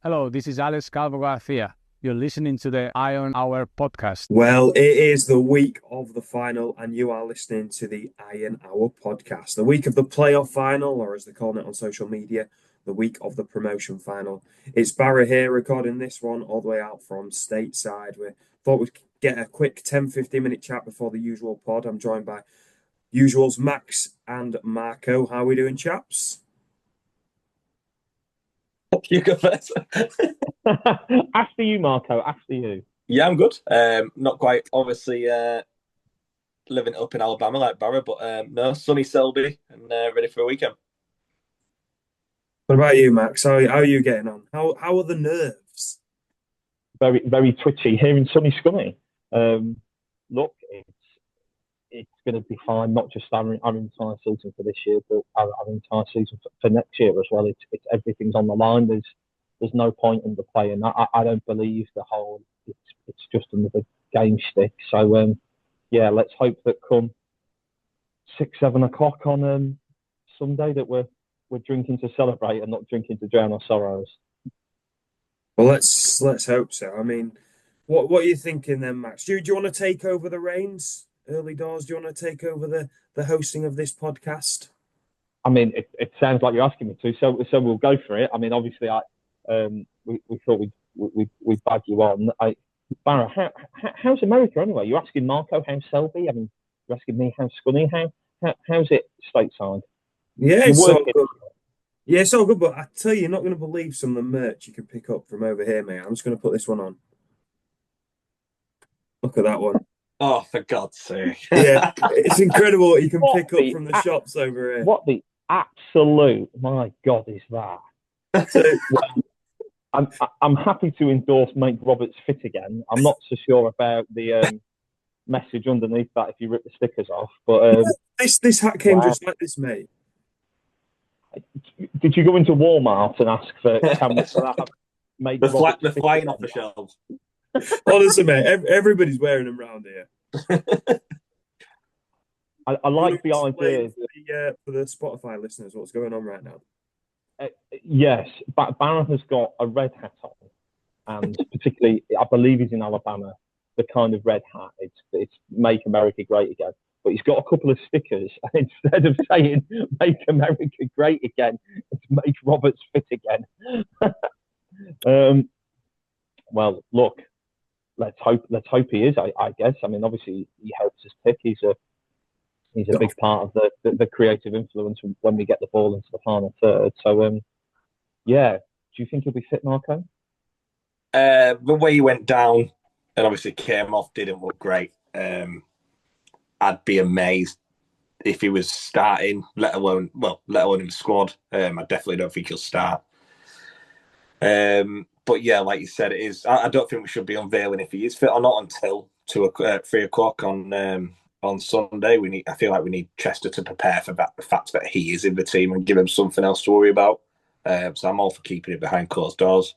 Hello, this is Alex Calvo Garcia. You're listening to the Iron Hour podcast. Well, it is the week of the final, and you are listening to the Iron Hour podcast. The week of the playoff final, or as they're calling it on social media, the week of the promotion final. It's Barra here recording this one all the way out from stateside. We thought we'd get a quick 10-15 minute chat before the usual pod. I'm joined by usuals Max and Marco. How are we doing, chaps? You go first. After you, Marco. After you. Yeah, I'm good. Not quite, obviously, living up in Alabama like Barra, but no, sunny Selby and ready for a weekend. What about you, Max? How are you getting on? How are the nerves? Very, very twitchy here in sunny Scunny. Look, it's going to be fine. Not just our entire season for this year, but our entire season for next year as well. It's everything's on the line. There's no point in the playing. I don't believe the whole. It's just another game stick. So yeah, let's hope that come 6-7 o'clock on Sunday that we're drinking to celebrate and not drinking to drown our sorrows. Well, let's hope so. I mean, what are you thinking then, Max? Do you want to take over the reins early doors? Do you want to take over the hosting of this podcast? I mean, it sounds like you're asking me to, so we'll go for it. I mean, obviously, we thought we'd bag you on. Barra, how's America anyway? You're asking Marco how's Selby? I mean, you're asking me how's Scunny? How's it stateside? Yeah, You're it's all working. good. Yeah, it's all good, but I tell you, you're not going to believe some of the merch you can pick up from over here, mate. I'm just going to put this one on. Look at that one. Oh, for God's sake. Yeah, it's incredible what you can What pick up from the shops over here. What the absolute, my God, is that? So, I'm happy to endorse Make Roberts Fit Again. I'm not so sure about the message underneath that if you rip the stickers off. But this hat came wow. just like this, mate. Did you go into Walmart and ask for cameras for that? Make They're Roberts Fit flying Again? off the shelves. Honestly, mate, everybody's wearing them around here. I like the Explain idea. for the Spotify listeners what's going on right now. Yes, Barra has got a red hat on, and particularly, I believe he's in Alabama. The kind of red hat, it's "Make America Great Again," but he's got a couple of stickers, and instead of saying "Make America Great Again," it's "Make Roberts Fit Again." Well, look, let's hope he is. I guess. I mean, obviously, he helps us pick. He's a big part of the creative influence when we get the ball into the final third. So, yeah, do you think he'll be fit, Marco? The way he went down and obviously came off didn't look great. I'd be amazed if he was starting, let alone in the squad. I definitely don't think he'll start. But yeah, like you said, it is. I don't think we should be unveiling if he is fit or not until 3 o'clock on Sunday. I feel like we need Chester to prepare for that, the fact that he is in the team and give him something else to worry about. So I'm all for keeping it behind closed doors.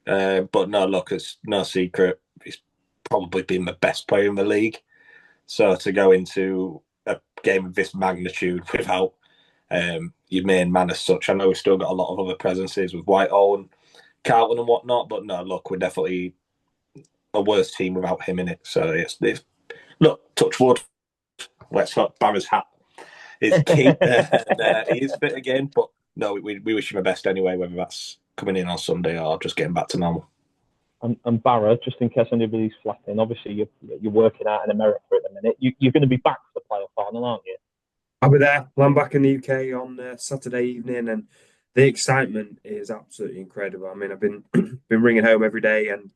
But no, look, it's no secret. He's probably been the best player in the league. So to go into a game of this magnitude without your main man as such, I know we've still got a lot of other presences with Whitehall and Carlton and whatnot. But no, look, we're definitely a worse team without him in it. So it's look, touch wood. Let's hope Barra's hat is key. He is fit again, but no, we wish him the best anyway, whether that's coming in on Sunday or just getting back to normal. And Barra, just in case anybody's flapping, obviously you're working out in America at the minute. You're going to be back for the playoff final, aren't you? I'll be there. I'm back in the UK on Saturday evening, and the excitement is absolutely incredible. I mean, I've been ringing home every day, and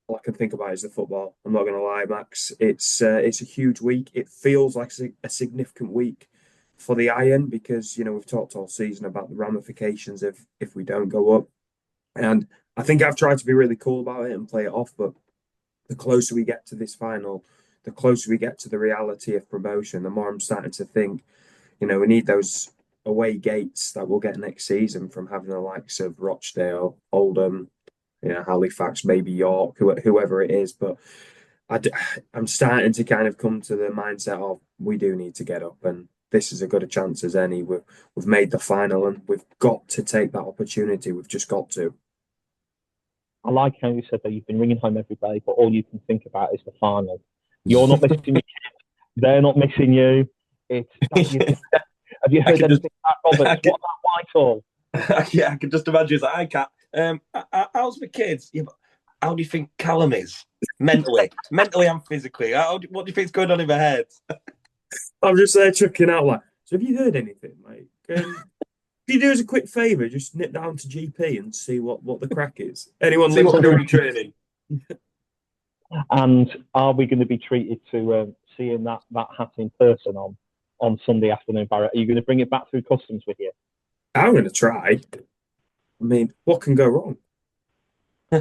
all I can think about is the football. I'm not going to lie, Max. It's a huge week. It feels like a significant week for the Iron because we've talked all season about the ramifications if we don't go up, and I think I've tried to be really cool about it and play it off. But the closer we get to this final, the closer we get to the reality of promotion, the more I'm starting to think, we need those away gates that we'll get next season from having the likes of Rochdale, Oldham, Halifax, maybe York, whoever it is. But I'm starting to kind of come to the mindset of we do need to get up, and this is as good a chance as any. We've made the final, and we've got to take that opportunity. We've just got to. I like how you said that you've been ringing home every day, but all you can think about is the final. You're not missing your kids. They're not missing you. Have you heard anything about Roberts? What about Whitehall? Yeah, I can just imagine. It's like, hi, Cat. How's the kids? Yeah, how do you think Callum is? Mentally and physically. What do you think's going on in their heads? I'm just there chucking out like, so have you heard anything, mate? Can you do us a quick favour? Just nip down to GP and see what the crack is. Anyone See what we're doing listening? in training. And are we going to be treated to seeing that hat in person on Sunday afternoon, Barra? Are you going to bring it back through customs with you? I'm going to try. I mean, what can go wrong?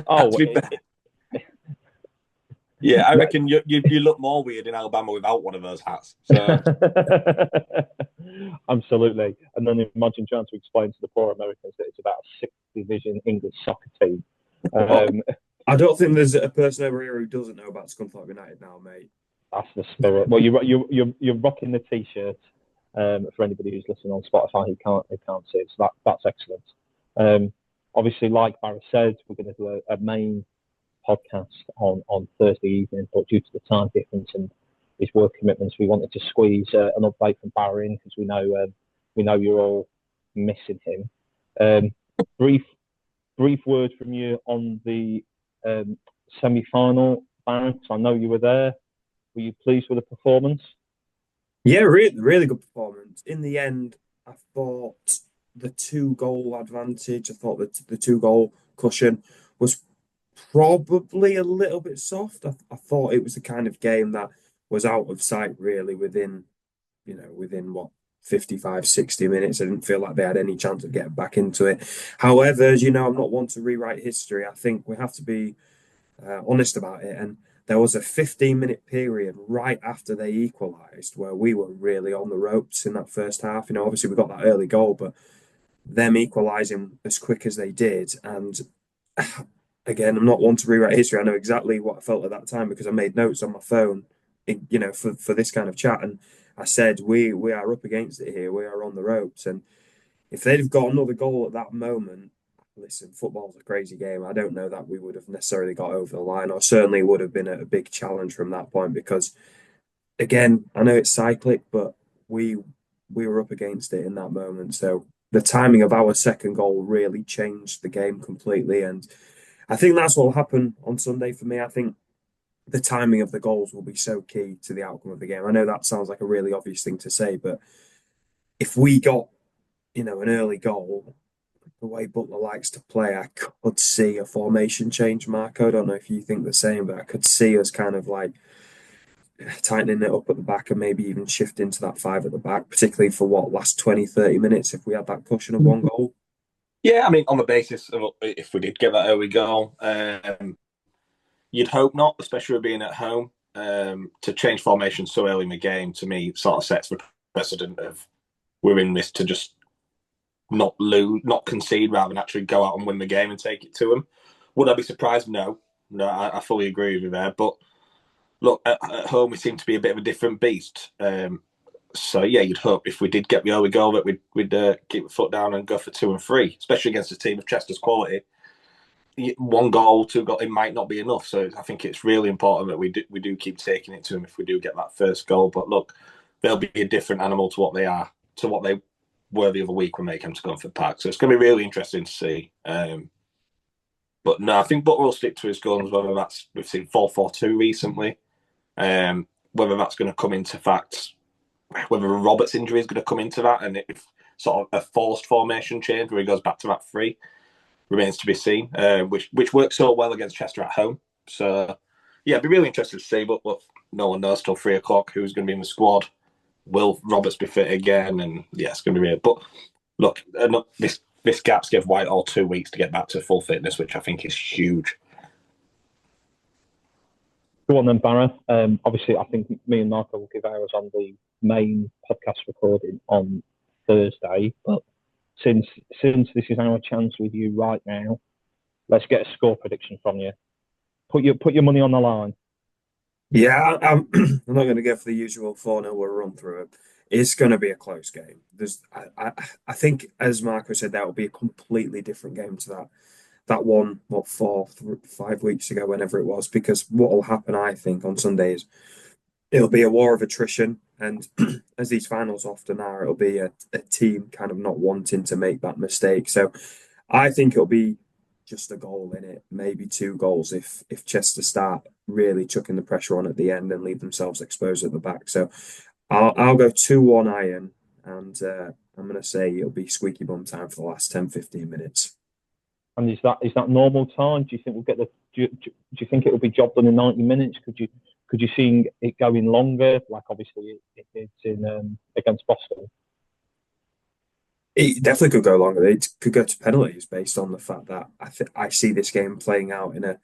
Oh, yeah, I reckon you look more weird in Alabama without one of those hats. So. Absolutely. And then imagine trying to explain to the poor Americans that it's about a sixth division English soccer team. I don't think there's a person over here who doesn't know about Scunthorpe United now, mate. That's the spirit. Well, you're rocking the t-shirt. For anybody who's listening on Spotify who can't see it, so that's excellent. Obviously, like Barra said, we're going to do a main podcast on Thursday evening, but due to the time difference and his work commitments, we wanted to squeeze an update from Barra in because we know you're all missing him. Brief word from you on the semi-final, Barra. I know you were there. Were you pleased with the performance? Yeah, really good performance. In the end, I thought the 2-goal advantage, I thought that the 2-goal cushion was probably a little bit soft. I thought it was the kind of game that was out of sight really within what, 55, 60 minutes. I didn't feel like they had any chance of getting back into it. However, as you know, I'm not one to rewrite history. I think we have to be honest about it. And there was a 15-minute period right after they equalised where we were really on the ropes in that first half. Obviously we got that early goal, but them equalising as quick as they did. And again, I'm not one to rewrite history. I know exactly what I felt at that time because I made notes on my phone, for this kind of chat. And I said, we are up against it here. We are on the ropes. And if they'd have got another goal at that moment, listen, football's a crazy game. I don't know that we would have necessarily got over the line, or certainly would have been a big challenge from that point because, again, I know it's cyclic, but we were up against it in that moment. So the timing of our second goal really changed the game completely. And I think that's what will happen on Sunday for me. I think the timing of the goals will be so key to the outcome of the game. I know that sounds like a really obvious thing to say, but if we got, an early goal, the way Butler likes to play, I could see a formation change, Marco. I don't know if you think the same, but I could see us kind of like tightening it up at the back and maybe even shifting to that 5 at the back, particularly for last 20, 30 minutes if we had that cushion of 1 goal. Yeah, I mean, on the basis of if we did get that early goal, you'd hope not, especially being at home. To change formation so early in the game, to me, sort of sets the precedent of we're in this to just not lose, not concede, rather than actually go out and win the game and take it to them. Would I be surprised? No, I fully agree with you there. But look, at home we seem to be a bit of a different beast. So yeah, you'd hope if we did get the early goal that we'd keep the foot down and go for 2 and 3, especially against a team of Chester's quality. 1 goal, 2 goals, it might not be enough. So I think it's really important that we do keep taking it to them if we do get that first goal. But look, they'll be a different animal to what they were the other week when they came to Scunthorpe Park. So it's going to be really interesting to see. But no, I think Butler will stick to his guns, whether that's, we've seen 4-4-2 recently, whether that's going to come into fact, whether Roberts' injury is going to come into that, and if sort of a forced formation change where he goes back to that 3 remains to be seen, which worked so well against Chester at home. So yeah, it'd be really interesting to see, but look, no one knows till 3 o'clock who's going to be in the squad. Will Roberts be fit again? And yeah, it's going to be weird. But look, this gap's give Whitehall 2 weeks to get back to full fitness, which I think is huge. Go on then, Barra. Obviously, I think me and Marco will give ours on the main podcast recording on Thursday. But since this is our chance with you right now, let's get a score prediction from you. Put your money on the line. Yeah, I'm not going to go for the usual 4-0 or run through it. it's going to be a close game. I think, as Marco said, that will be a completely different game to that one, 5 weeks ago, whenever it was. Because what will happen, I think, on Sunday is it'll be a war of attrition, and as these finals often are, it'll be a team kind of not wanting to make that mistake. So I think it'll be just a goal in it, maybe 2 goals if Chester start really chucking the pressure on at the end and leave themselves exposed at the back. So I'll go 2-1 Iron, and I'm going to say it'll be squeaky bum time for the last 10-15 minutes. And is that normal time? Do you think we'll get the? Do you think it will be job done in 90 minutes? Could you see it going longer? Like obviously it's in against Boston. It definitely could go longer. It could go to penalties based on the fact that I see this game playing out in a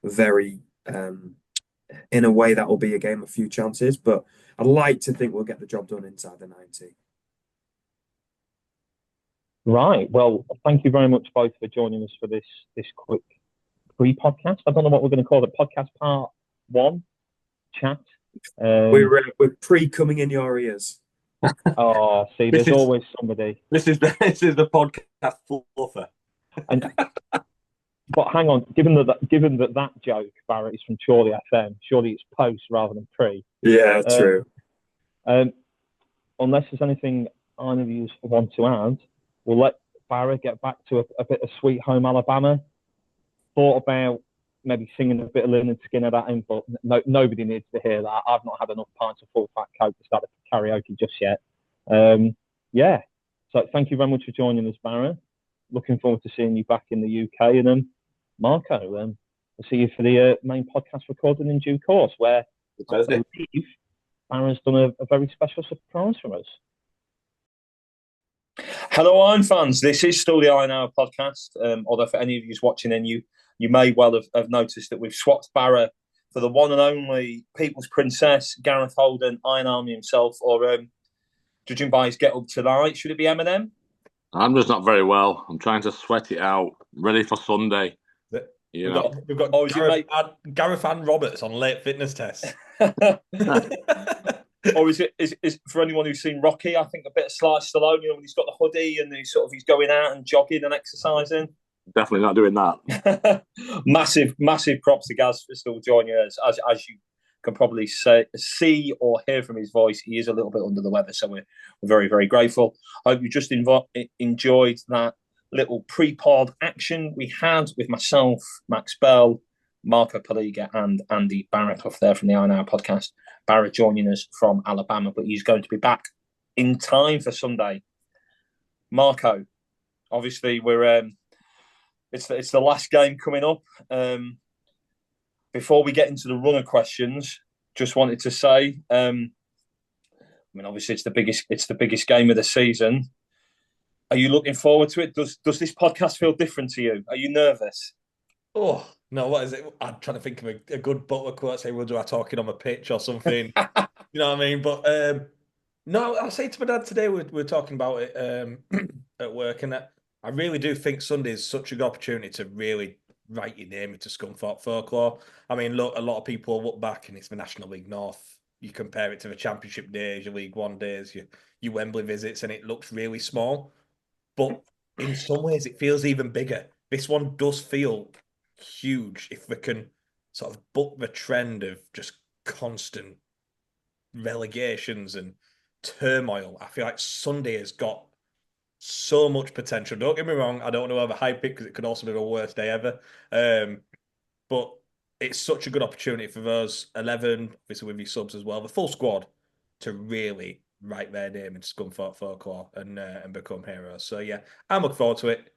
very in a way that will be a game of few chances. But I'd like to think we'll get the job done inside the 90. Right. Well, thank you very much both for joining us for this quick pre-podcast. I don't know what we're going to call it. Podcast part 1 chat. We're pre-coming in your ears. Oh, see, there's always somebody. This is the podcast fluffer. And but hang on, given that joke, Barra, is from Chorley FM, surely it's post rather than pre. Yeah, true. Unless there's anything either of you want to add, we'll let Barra get back to a bit of Sweet Home Alabama. Thought about maybe singing a bit of Lynyrd Skynyrd at him, but nobody needs to hear that. I've not had enough pints of full fat coke to start a karaoke just yet. Yeah. So thank you very much for joining us, Barra. Looking forward to seeing you back in the UK. And Marco, we'll see you for the main podcast recording in due course, where I believe Barra's done a very special surprise for us. Hello, Iron fans. This is still the Iron Hour podcast. Although for any of you watching in, you may well have noticed that we've swapped Barra for the one and only People's Princess, Gareth Holden, Iron Army himself, or judging by his get up tonight, should it be Eminem? I'm just not very well. I'm trying to sweat it out, ready for Sunday. We've got Gareth and Roberts on late fitness tests. Or is for anyone who's seen Rocky? I think a bit of Sly Stallone, when he's got the hoodie and he's going out and jogging and exercising. Definitely not doing that. massive props to Gaz for still joining us. As you can probably see or hear from his voice, he is a little bit under the weather, so we're very, very grateful. I hope you just enjoyed that little pre-pod action we had with myself, Max Bell, Marco Paliga, and Andy Barraclough there from the Iron Hour podcast. Barra joining us from Alabama, but he's going to be back in time for Sunday. Marco, obviously it's the last game coming up. Before we get into the runner questions, just wanted to say, obviously it's the biggest game of the season. Are you looking forward to it? Does this podcast feel different to you? Are you nervous? Oh no, what is it? I'm trying to think of a good Butler quote. Say, "We'll do our talking on a pitch" or something. You know what I mean? But no, I say to my dad today, we're talking about it at work, and I really do think Sunday is such a good opportunity to really write your name into Scunthorpe folklore. I mean, look, a lot of people look back and it's the National League North. You compare it to the Championship days, your League One days, your Wembley visits, and it looks really small. But in some ways, it feels even bigger. This one does feel huge if we can sort of buck the trend of just constant relegations and turmoil. I feel like Sunday has got so much potential. Don't get me wrong, I don't want to overhype it because it could also be the worst day ever. But it's such a good opportunity for those 11, obviously with your subs as well, the full squad, to really write their name into Scunthorpe folklore and become heroes. So yeah, I'm looking forward to it.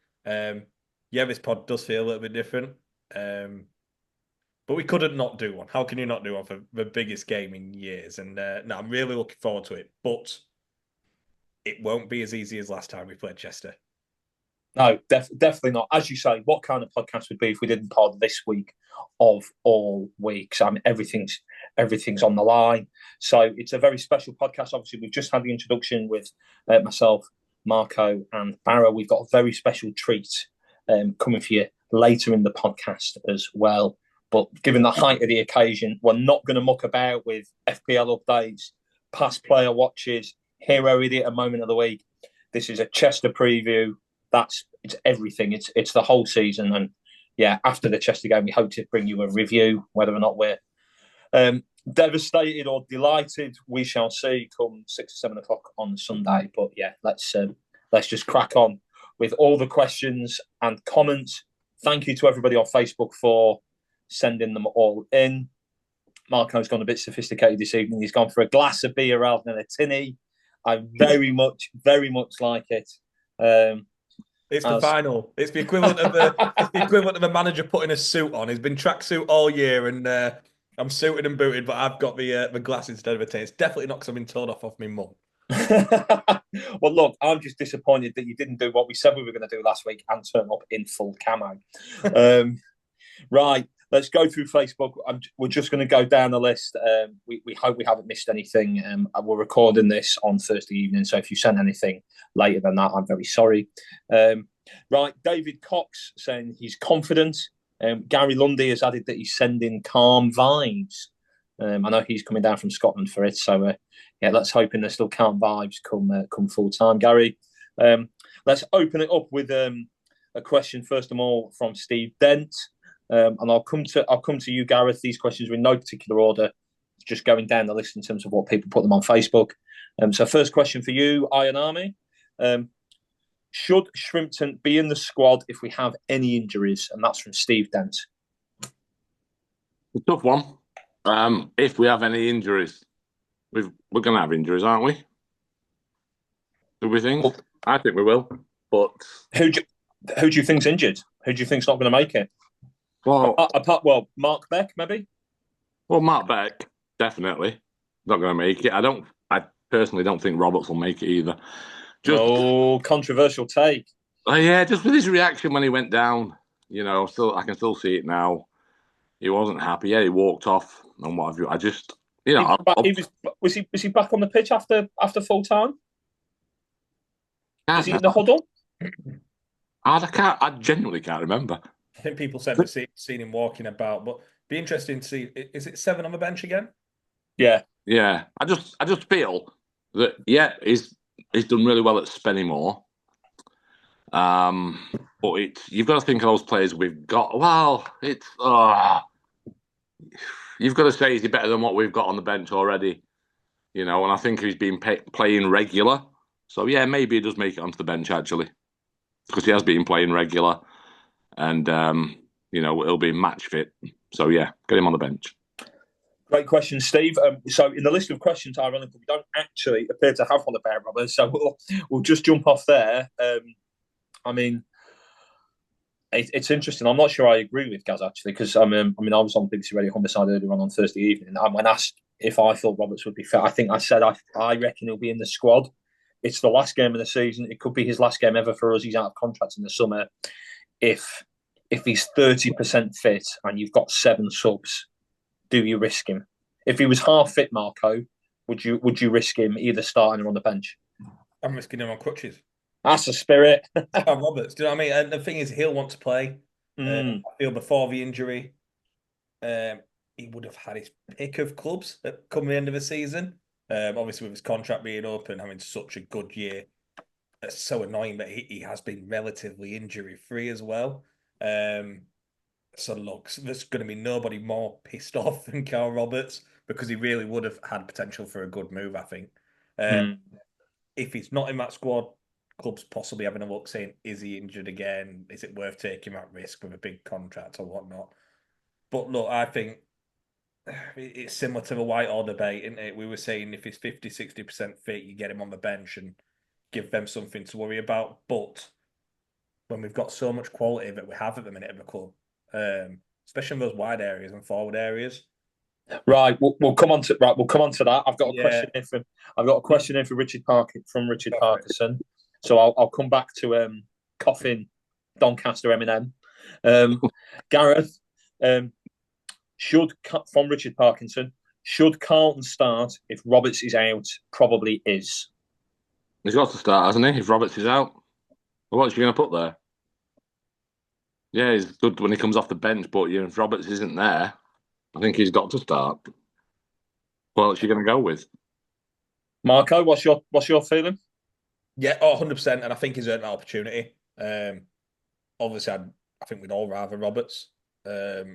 Yeah, this pod does feel a little bit different. But we couldn't not do one. How can you not do one for the biggest game in years? And no, I'm really looking forward to it. But it won't be as easy as last time we played Chester. No, definitely not. As you say, what kind of podcast would be if we didn't pod this week of all weeks? I mean, everything's on the line. So it's a very special podcast. Obviously, we've just had the introduction with myself, Marco, and Barra. We've got a very special treat coming for you later in the podcast as well. But given the height of the occasion, we're not going to muck about with FPL updates, past player watches, hero, idiot, and moment of the week. This is a Chester preview. It's everything. It's the whole season. And yeah, after the Chester game, we hope to bring you a review. Whether or not we're devastated or delighted, we shall see come 6 or 7 o'clock on Sunday. But yeah, let's just crack on with all the questions and comments. Thank you to everybody on Facebook for sending them all in. Marco's gone a bit sophisticated this evening. He's gone for a glass of beer rather than a tinny. I very much like it. It's the final. It's the equivalent of a manager putting a suit on. He's been tracksuit all year, and I'm suited and booted, but I've got the glass instead of a tin. It's definitely not because I've been told off my mum. Well, look, I'm just disappointed that you didn't do what we said we were going to do last week and turn up in full camo. Right, let's go through Facebook. We're just going to go down the list. We hope we haven't missed anything. We're recording this on Thursday evening, so if you sent anything later than that, I'm very sorry. Right, David Cox saying he's confident. Gary Lundy has added that he's sending calm vibes. I know he's coming down from Scotland for it, so yeah, let's hope there's still calm vibes come full time, Gary. Let's open it up with a question first of all from Steve Dent, and I'll come to you, Gareth. These questions are in no particular order, just going down the list in terms of what people put them on Facebook. So first question for you, Iron Army. Should Shrimpton be in the squad if we have any injuries? And that's from Steve Dent. A tough one. If we have any injuries, we're going to have injuries, aren't we? Do we think? Well, I think we will. But who do you think's injured? Who do you think's not going to make it? Well, Mark Beck, maybe. Well, Mark Beck definitely not going to make it. I personally don't think Roberts will make it either. Controversial take. Yeah, just with his reaction when he went down, I can still see it now. He wasn't happy. Yeah, he walked off and what have you. I just, was he back on the pitch after full time? Was he in the huddle? I genuinely can't remember. I think people said they've seen him walking about, but be interesting to see. Is it 7 on the bench again? Yeah. Yeah. I just feel that he's done really well at Spennymoor. But you've got to think of those players we've got. Well, you've got to say, is he better than what we've got on the bench already? And I think he's been playing regular. So, yeah, maybe he does make it onto the bench, actually. Because he has been playing regular. And, he'll be match fit. So, yeah, get him on the bench. Great question, Steve. So in the list of questions, ironically, we don't actually appear to have one about Roberts. So we'll just jump off there. It's interesting. I'm not sure I agree with Gaz, actually, because I was on BBC Radio Homicide earlier on Thursday evening. And when asked if I thought Roberts would be fit, I think I said I reckon he'll be in the squad. It's the last game of the season. It could be his last game ever for us. He's out of contract in the summer. If he's 30% fit and you've got 7 subs, do you risk him? If he was half fit, Marco, would you risk him either starting or on the bench? I'm risking him on crutches. That's the spirit. Roberts, do you know what I mean? And the thing is, he'll want to play. I feel before the injury, he would have had his pick of clubs come the end of the season. Obviously, with his contract being open, having such a good year, it's so annoying that he has been relatively injury-free as well. So look, there's going to be nobody more pissed off than Carl Roberts because he really would have had potential for a good move, I think. If he's not in that squad, clubs possibly having a look saying, is he injured again? Is it worth taking that risk with a big contract or whatnot? But look, I think it's similar to the Whitehall debate, isn't it? We were saying if he's 50, 60% fit, you get him on the bench and give them something to worry about. But when we've got so much quality that we have at the minute of the club, especially in those wide areas and forward areas. Right, we'll come on to that. I've got a question in for Richard Parkinson. So I'll come back to Coffin, Doncaster, Eminem. Gareth, from Richard Parkinson, should Carlton start if Roberts is out? Probably is. He's got to start, hasn't he? If Roberts is out, well, what's you going to put there? Yeah, he's good when he comes off the bench, but if Roberts isn't there, I think he's got to start. What else are you going to go with? Marco, what's your feeling? Yeah, 100%. And I think he's earned that opportunity. Obviously, I think we'd all rather Roberts. But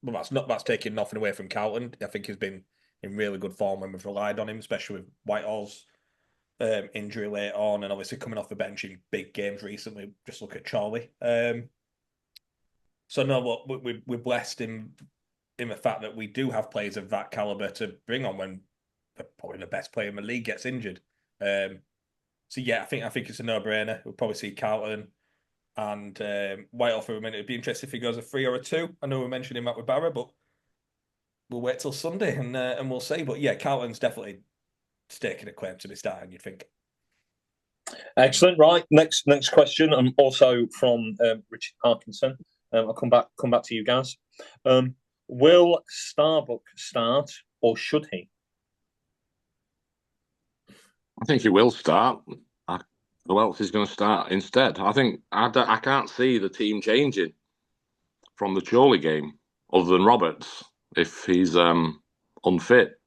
that's taking nothing away from Carlton. I think he's been in really good form when we've relied on him, especially with Whitehall's injury late on, and obviously coming off the bench in big games recently. Just look at Charlie. So no, we're blessed in the fact that we do have players of that caliber to bring on when probably the best player in the league gets injured. So yeah, I think it's a no-brainer. We'll probably see Carlton and Whitehall for a minute. It'd be interesting if he goes a 3 or a 2. I know we're mentioning that with Barra, but we'll wait till Sunday and we'll see. But yeah, Carlton's definitely staking a claim to be starting, you'd think. Excellent. Right. Next question, and also from Richard Parkinson. I'll come back to you guys. Will Starbuck start, or should he? I think he will start. Who else is going to start instead? I think I can't see the team changing from the Chorley game, other than Roberts, if he's unfit.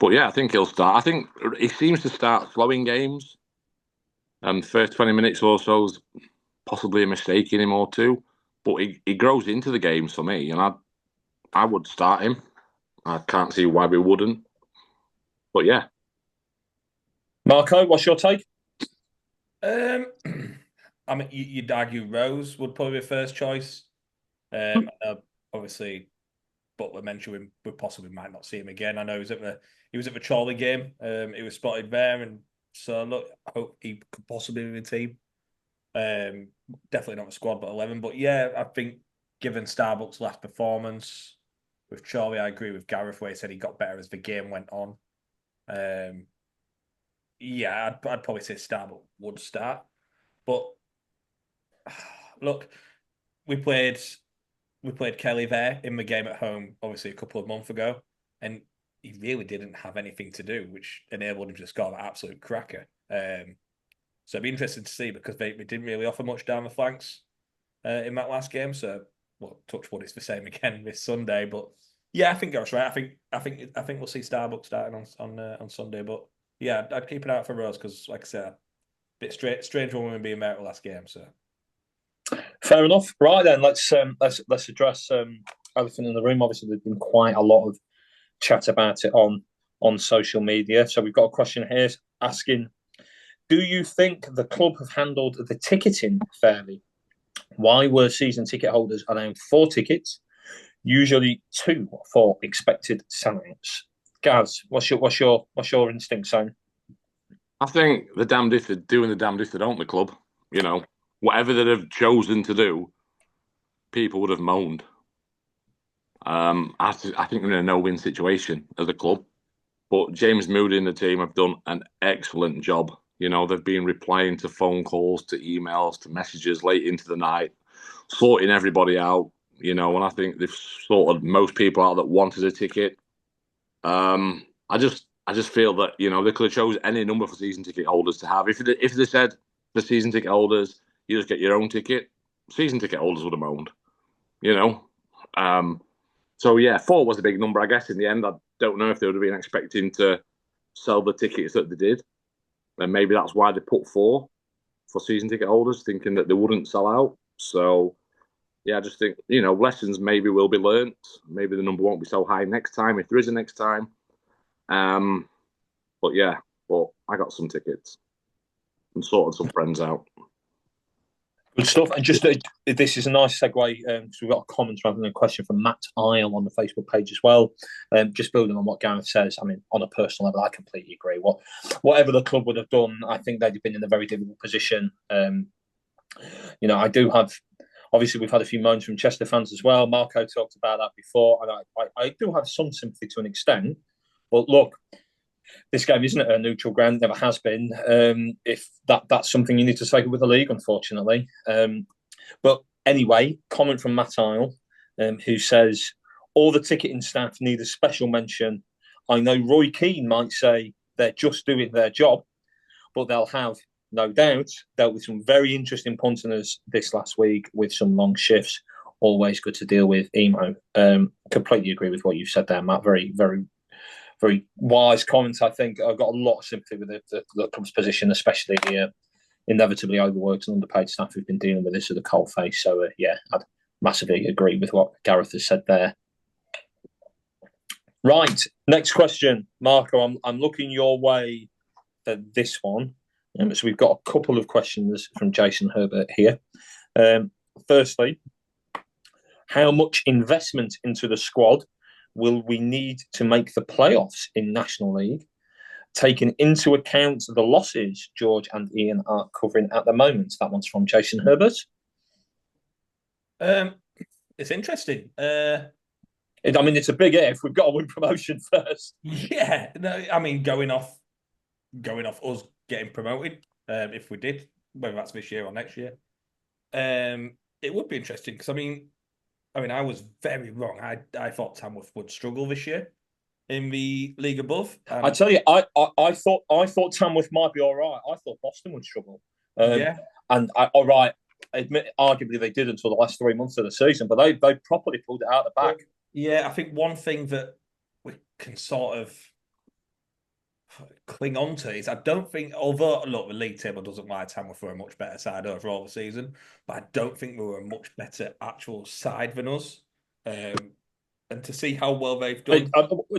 But yeah, I think he'll start. I think he seems to start slowing games. First 20 minutes or so is possibly a mistake in him or two. But he grows into the games for me, and I would start him. I can't see why we wouldn't. But yeah. Marco, what's your take? I mean, you'd argue Rose would probably be first choice. Obviously, Butler mentioned we possibly might not see him again. I know he was at the Chorley game. He was spotted there, and so look, I hope he could possibly be in the team. Definitely not a squad, but 11. But yeah, I think given Starbuck's last performance with Chorley, I agree with Gareth where he said he got better as the game went on. Yeah, I'd probably say Starbuck would start. But look, we played Kelly there in the game at home, obviously a couple of months ago, and he really didn't have anything to do, which enabled him to score an absolute cracker. So it'd be interesting to see because they didn't really offer much down the flanks in that last game. So, well, touch wood, it's the same again this Sunday. But yeah, I think that's right. I think we'll see Starbuck starting on Sunday. But yeah, I'd keep an eye out for Rose because, like I said, a bit strange woman being out the last game. So fair enough. Right then, let's address elephant in the room. Obviously, there's been quite a lot of chat about it on social media. So we've got a question here asking, do you think the club have handled the ticketing fairly? Why were season ticket holders allowed 4 tickets, usually 2 for expected sellouts? Gaz, what's your instinct, son? I think the damned if they're doing the damned if they don't, the club. You know, whatever they'd have chosen to do, people would have moaned. I think we're in a no-win situation as a club. But James Moody and the team have done an excellent job. You know, they've been replying to phone calls, to emails, to messages late into the night, sorting everybody out, you know, and I think they've sorted most people out that wanted a ticket. I just feel that, you know, they could have chose any number for season ticket holders to have. If they said the season ticket holders, you just get your own ticket, season ticket holders would have moaned, you know. So yeah, 4 was a big number, I guess, in the end. I don't know if they would have been expecting to sell the tickets that they did. And maybe that's why they put 4 for season ticket holders, thinking that they wouldn't sell out. So, yeah, I just think, you know, lessons maybe will be learnt. Maybe the number won't be so high next time, if there is a next time. But I got some tickets and sorted some friends out. Good stuff. And just this is a nice segue because we've got a comment rather than a question from Matt Isle on the Facebook page as well. Just building on what Gareth says, I mean, on a personal level, I completely agree. Whatever the club would have done, I think they'd have been in a very difficult position. You know, I do have, obviously, we've had a few moans from Chester fans as well. Marco talked about that before, and I do have some sympathy to an extent. But look, this game isn't a neutral ground, never has been. If that's something you need to take with the league, unfortunately. But anyway, comment from Matt Isle, who says, all the ticketing staff need a special mention. I know Roy Keane might say they're just doing their job, but they'll have, no doubt, dealt with some very interesting punters this last week with some long shifts. Always good to deal with. Emo. Completely agree with what you said there, Matt. Very, very very wise comments. I think I've got a lot of sympathy with the club's position, especially the inevitably overworked and underpaid staff who've been dealing with this at the coalface. So yeah, I'd massively agree with what Gareth has said there. Right, next question, Marco. I'm looking your way for this one. So we've got a couple of questions from Jason Herbert here. Firstly, how much investment into the squad will we need to make the playoffs in National League, taking into account the losses George and Ian are covering at the moment? That one's from Jason Herbert. It's interesting. It's a big if. We've got to win promotion first. Yeah, no, I mean, going off us getting promoted, if we did, whether that's this year or next year, it would be interesting because I mean, I was very wrong. I thought Tamworth would struggle this year in the league above. I tell you, I thought Tamworth might be all right. I thought Boston would struggle. Yeah, and all right, admit arguably they did until the last 3 months of the season, but they properly pulled it out of the bag. Yeah, I think one thing that we can sort of cling on to is I don't think, although look, the league table doesn't lie, Tamworth were a much better side overall the season, but I don't think we were a much better actual side than us. And to see how well they've done,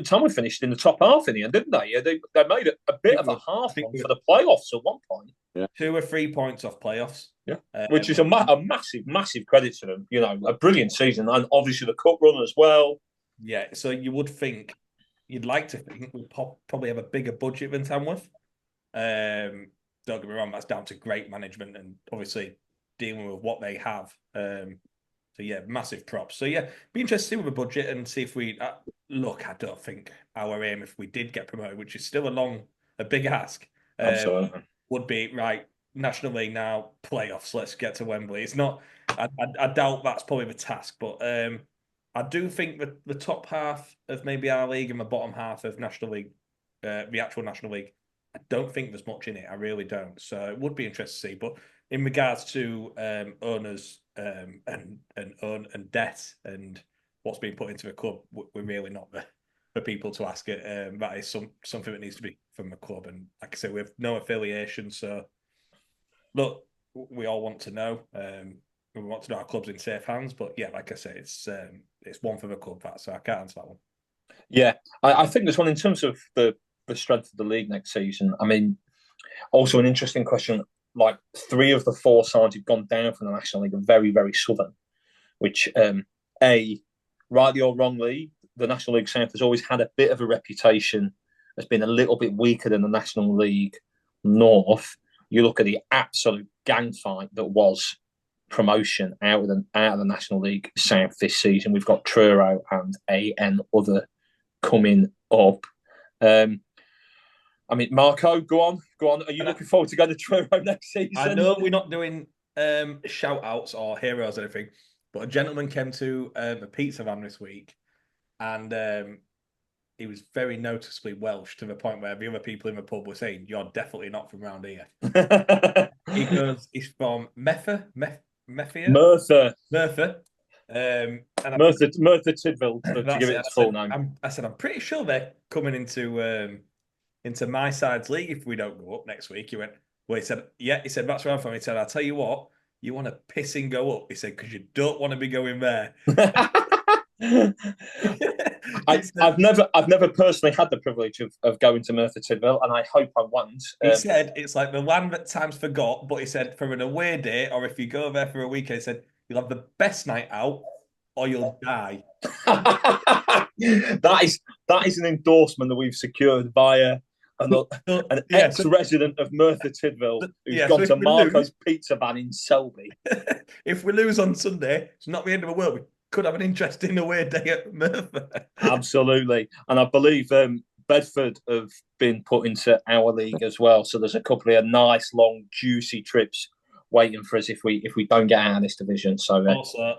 Tamworth finished in the top half in the end, didn't they? Yeah, they made a bit of a half run for the playoffs at one point. Yeah, 2 or 3 points off playoffs. Yeah, which is a massive credit to them. You know, a brilliant season, and obviously the cup run as well. Yeah, so you'd like to think we'll probably have a bigger budget than Tamworth. Don't get me wrong, that's down to great management and obviously dealing with what they have. So yeah, massive props. So yeah, be interested to see with the budget and see if we look. I don't think our aim, if we did get promoted, which is still a big ask, Absolutely, would be right. National League now, playoffs. Let's get to Wembley. It's not. I doubt that's probably the task, but I do think that the top half of maybe our league and the bottom half of National League, the actual National League, I don't think there's much in it. I really don't. So it would be interesting to see. But in regards to owners and debt and what's being put into the club, we're really not the people to ask it. That is something that needs to be from the club. And like I said, we have no affiliation. So look, we all want to know. We want to know our club's in safe hands. But yeah, like I say, it's one for the club. So I can't answer that one. Yeah, I think there's one in terms of the strength of the league next season. I mean, also an interesting question. Like 3 of the 4 sides who've gone down from the National League are very, very southern, which, rightly or wrongly, the National League South has always had a bit of a reputation as being a little bit weaker than the National League North. You look at the absolute gang fight that was promotion out of the National League South this season. We've got Truro and AN other coming up. I mean, Marco, go on. Are you looking forward to going to Truro next season? I know we're not doing shout outs or heroes or anything, but a gentleman came to a pizza van this week and he was very noticeably Welsh to the point where the other people in the pub were saying, "You're definitely not from round here." He's from Merthyr. Merthyr Tydfil, to give it its full name. I said, I'm pretty sure they're coming into my side's league if we don't go up next week. He went, well, he said, yeah. He said, that's where I'm from. He said, I'll tell you what, you want to piss and go up. He said, because you don't want to be going there. I've never personally had the privilege of going to Merthyr Tydfil, and I hope I won't. He said it's like the land that time's forgot, but he said for an away day or if you go there for a weekend, he said you'll have the best night out or you'll die. That is an endorsement that we've secured via an ex-resident of Merthyr Tydfil who's gone to Marco's Pizza Van in Selby. If we lose on Sunday, it's not the end of the world. We could have an interesting away day at Merthyr. Absolutely. And I believe Bedford have been put into our league as well. So there's a couple of nice, long, juicy trips waiting for us if we don't get out of this division. So also,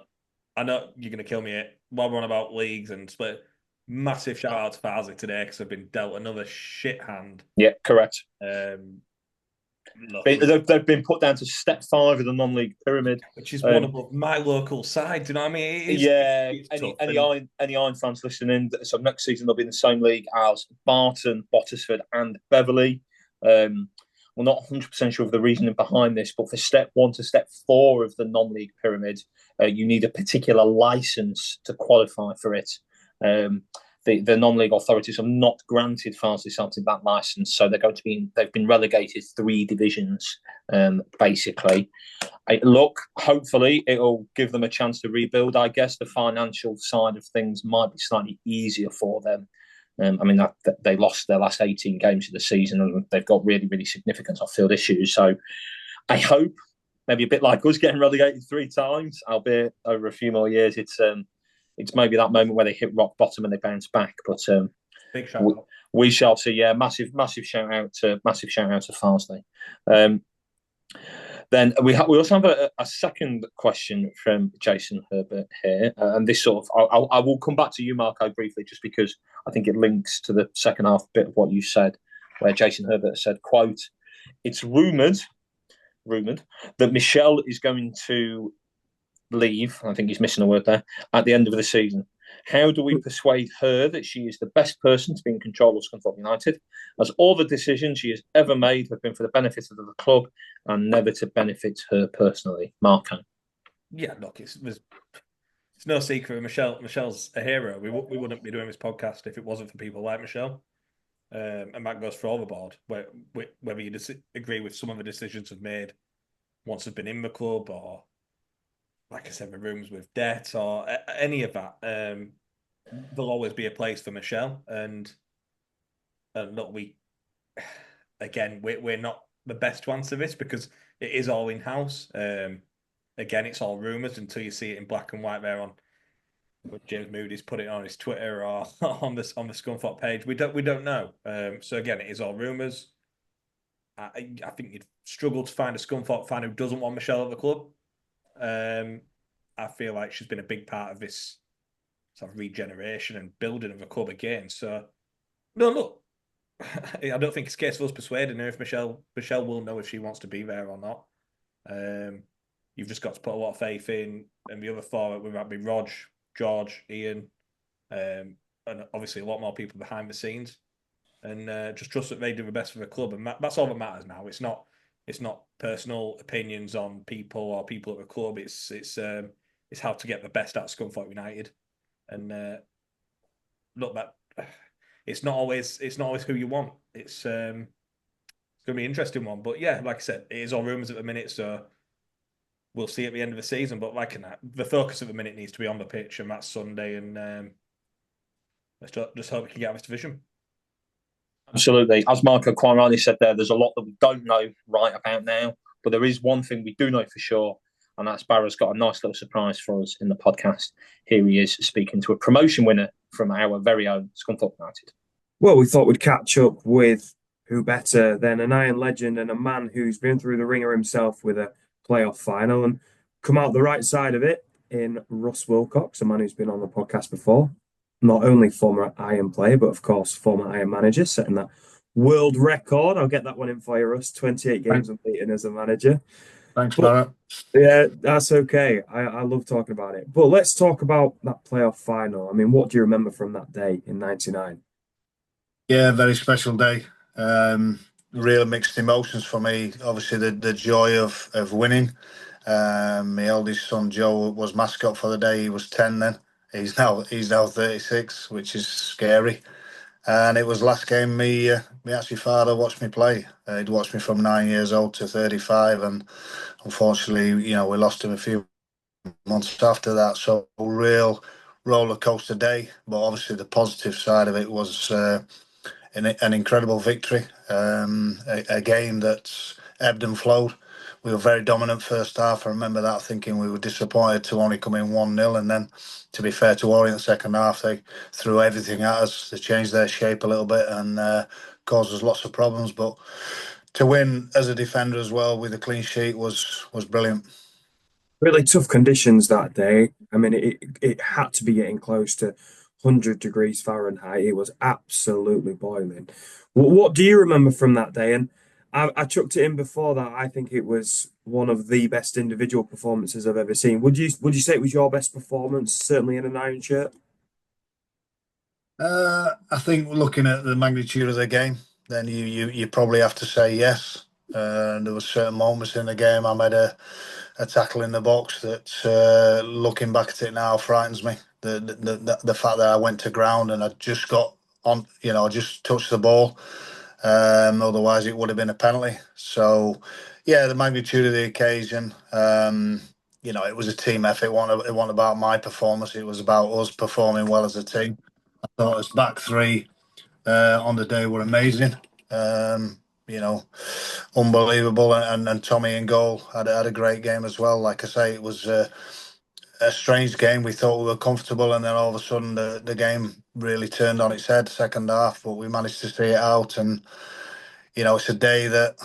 I know you're going to kill me while we're on about leagues and split. Massive shout out to Farsley today because I've been dealt another shit hand. Yeah, correct. They've been put down to step 5 of the non-league pyramid, which is one above my local side. Do you know what I mean? Any Iron fans listening, so next season they'll be in the same league as Barton, Bottisford, and Beverley. We're not 100% sure of the reasoning behind this, but for step 1 to step 4 of the non-league pyramid, you need a particular license to qualify for it. The non-league authorities have not granted Farnsley Celtic that license, so they've been relegated 3 divisions, basically. Hopefully it'll give them a chance to rebuild. I guess the financial side of things might be slightly easier for them. They lost their last 18 games of the season, and they've got really, really significant off-field issues. So I hope, maybe a bit like us getting relegated 3 times, albeit over a few more years, it's maybe that moment where they hit rock bottom and they bounce back. But big shout out. We shall see. Yeah, massive shout out to Farnsley. Then we also have a second question from Jason Herbert here, and this sort of I will come back to you, Marco, briefly, just because I think it links to the second half bit of what you said, where Jason Herbert said, quote, "It's rumoured that Michelle is going to leave," I think he's missing a word there, "at the end of the season. How do we persuade her that she is the best person to be in control of Scunthorpe United, as all the decisions she has ever made have been for the benefit of the club and never to benefit her personally?" Marco. Yeah, look, it's no secret. Michelle's a hero. We wouldn't be doing this podcast if it wasn't for people like Michelle. And that goes for overboard. Whether you agree with some of the decisions have made once they've been in the club, or like I said, the rooms with debt or any of that, there'll always be a place for Michelle. And look, we're not the best to answer this because it is all in-house. Again, it's all rumours until you see it in black and white there on James Moody's put it on his Twitter or on the Scunthorpe page. We don't know. So again, it is all rumours. I think you'd struggle to find a Scunthorpe fan who doesn't want Michelle at the club. I feel like she's been a big part of this sort of regeneration and building of the club again. So, no, look, I don't think it's a case of us persuading her if Michelle will know if she wants to be there or not. You've just got to put a lot of faith in, and the other 4, whether that be Rog, George, Ian, and obviously a lot more people behind the scenes, and just trust that they do the best for the club, and that's all that matters now. It's not personal opinions on people or people at the club. It's how to get the best out of Scunthorpe United, and look, that it's not always who you want. It's going to be an interesting one, but yeah, like I said, it is all rumours at the minute, so we'll see at the end of the season. But like that, the focus at the minute needs to be on the pitch, and that's Sunday, and let's just hope we can get out of this division. Absolutely. As Marco quite rightly said there's a lot that we don't know right about now, but there is one thing we do know for sure, and that's Barra's got a nice little surprise for us in the podcast. Here he is speaking to a promotion winner from our very own Scunthorpe United. Well, we thought we'd catch up with who better than an Iron legend and a man who's been through the ringer himself with a playoff final and come out the right side of it in Russ Wilcox, a man who's been on the podcast before. Not only former Iron player, but of course former Iron manager, setting that world record. I'll get that one in for you, Russ. 28 games unbeaten as a manager. Thanks, Barra. Yeah, that's okay. I love talking about it. But let's talk about that playoff final. I mean, what do you remember from that day in '99? Yeah, very special day. Real mixed emotions for me. Obviously, the joy of winning. My eldest son Joe was mascot for the day. He was 10 then. He's now 36, which is scary. And it was last game me actually father watched me play. He'd watched me from 9 years old to 35, and unfortunately, we lost him a few months after that. So real roller coaster day. But obviously, the positive side of it was an incredible victory. A game that's ebbed and flowed. We were very dominant first half. I remember that, thinking we were disappointed to only come in 1-0, and then, to be fair to Orient, the second half they threw everything at us. They changed their shape a little bit and caused us lots of problems. But to win as a defender as well with a clean sheet was brilliant. Really tough conditions that day. I mean, it had to be getting close to 100 degrees Fahrenheit. It was absolutely boiling. What do you remember from that day? And I chucked it in before that. I think it was one of the best individual performances I've ever seen. Would you say it was your best performance, certainly in an Iron shirt? I think looking at the magnitude of the game, then you probably have to say yes. There were certain moments in the game I made a tackle in the box that, looking back at it now, frightens me. The fact that I went to ground and I just got on, I just touched the ball. Otherwise, it would have been a penalty. So, yeah, the magnitude of the occasion. It was a team effort. It wasn't about my performance. It was about us performing well as a team. I thought us back three on the day were amazing. You know, unbelievable. And Tommy in goal had a great game as well. Like I say, it was a strange game. We thought we were comfortable, and then all of a sudden the game really turned on its head second half. But we managed to see it out, and it's a day that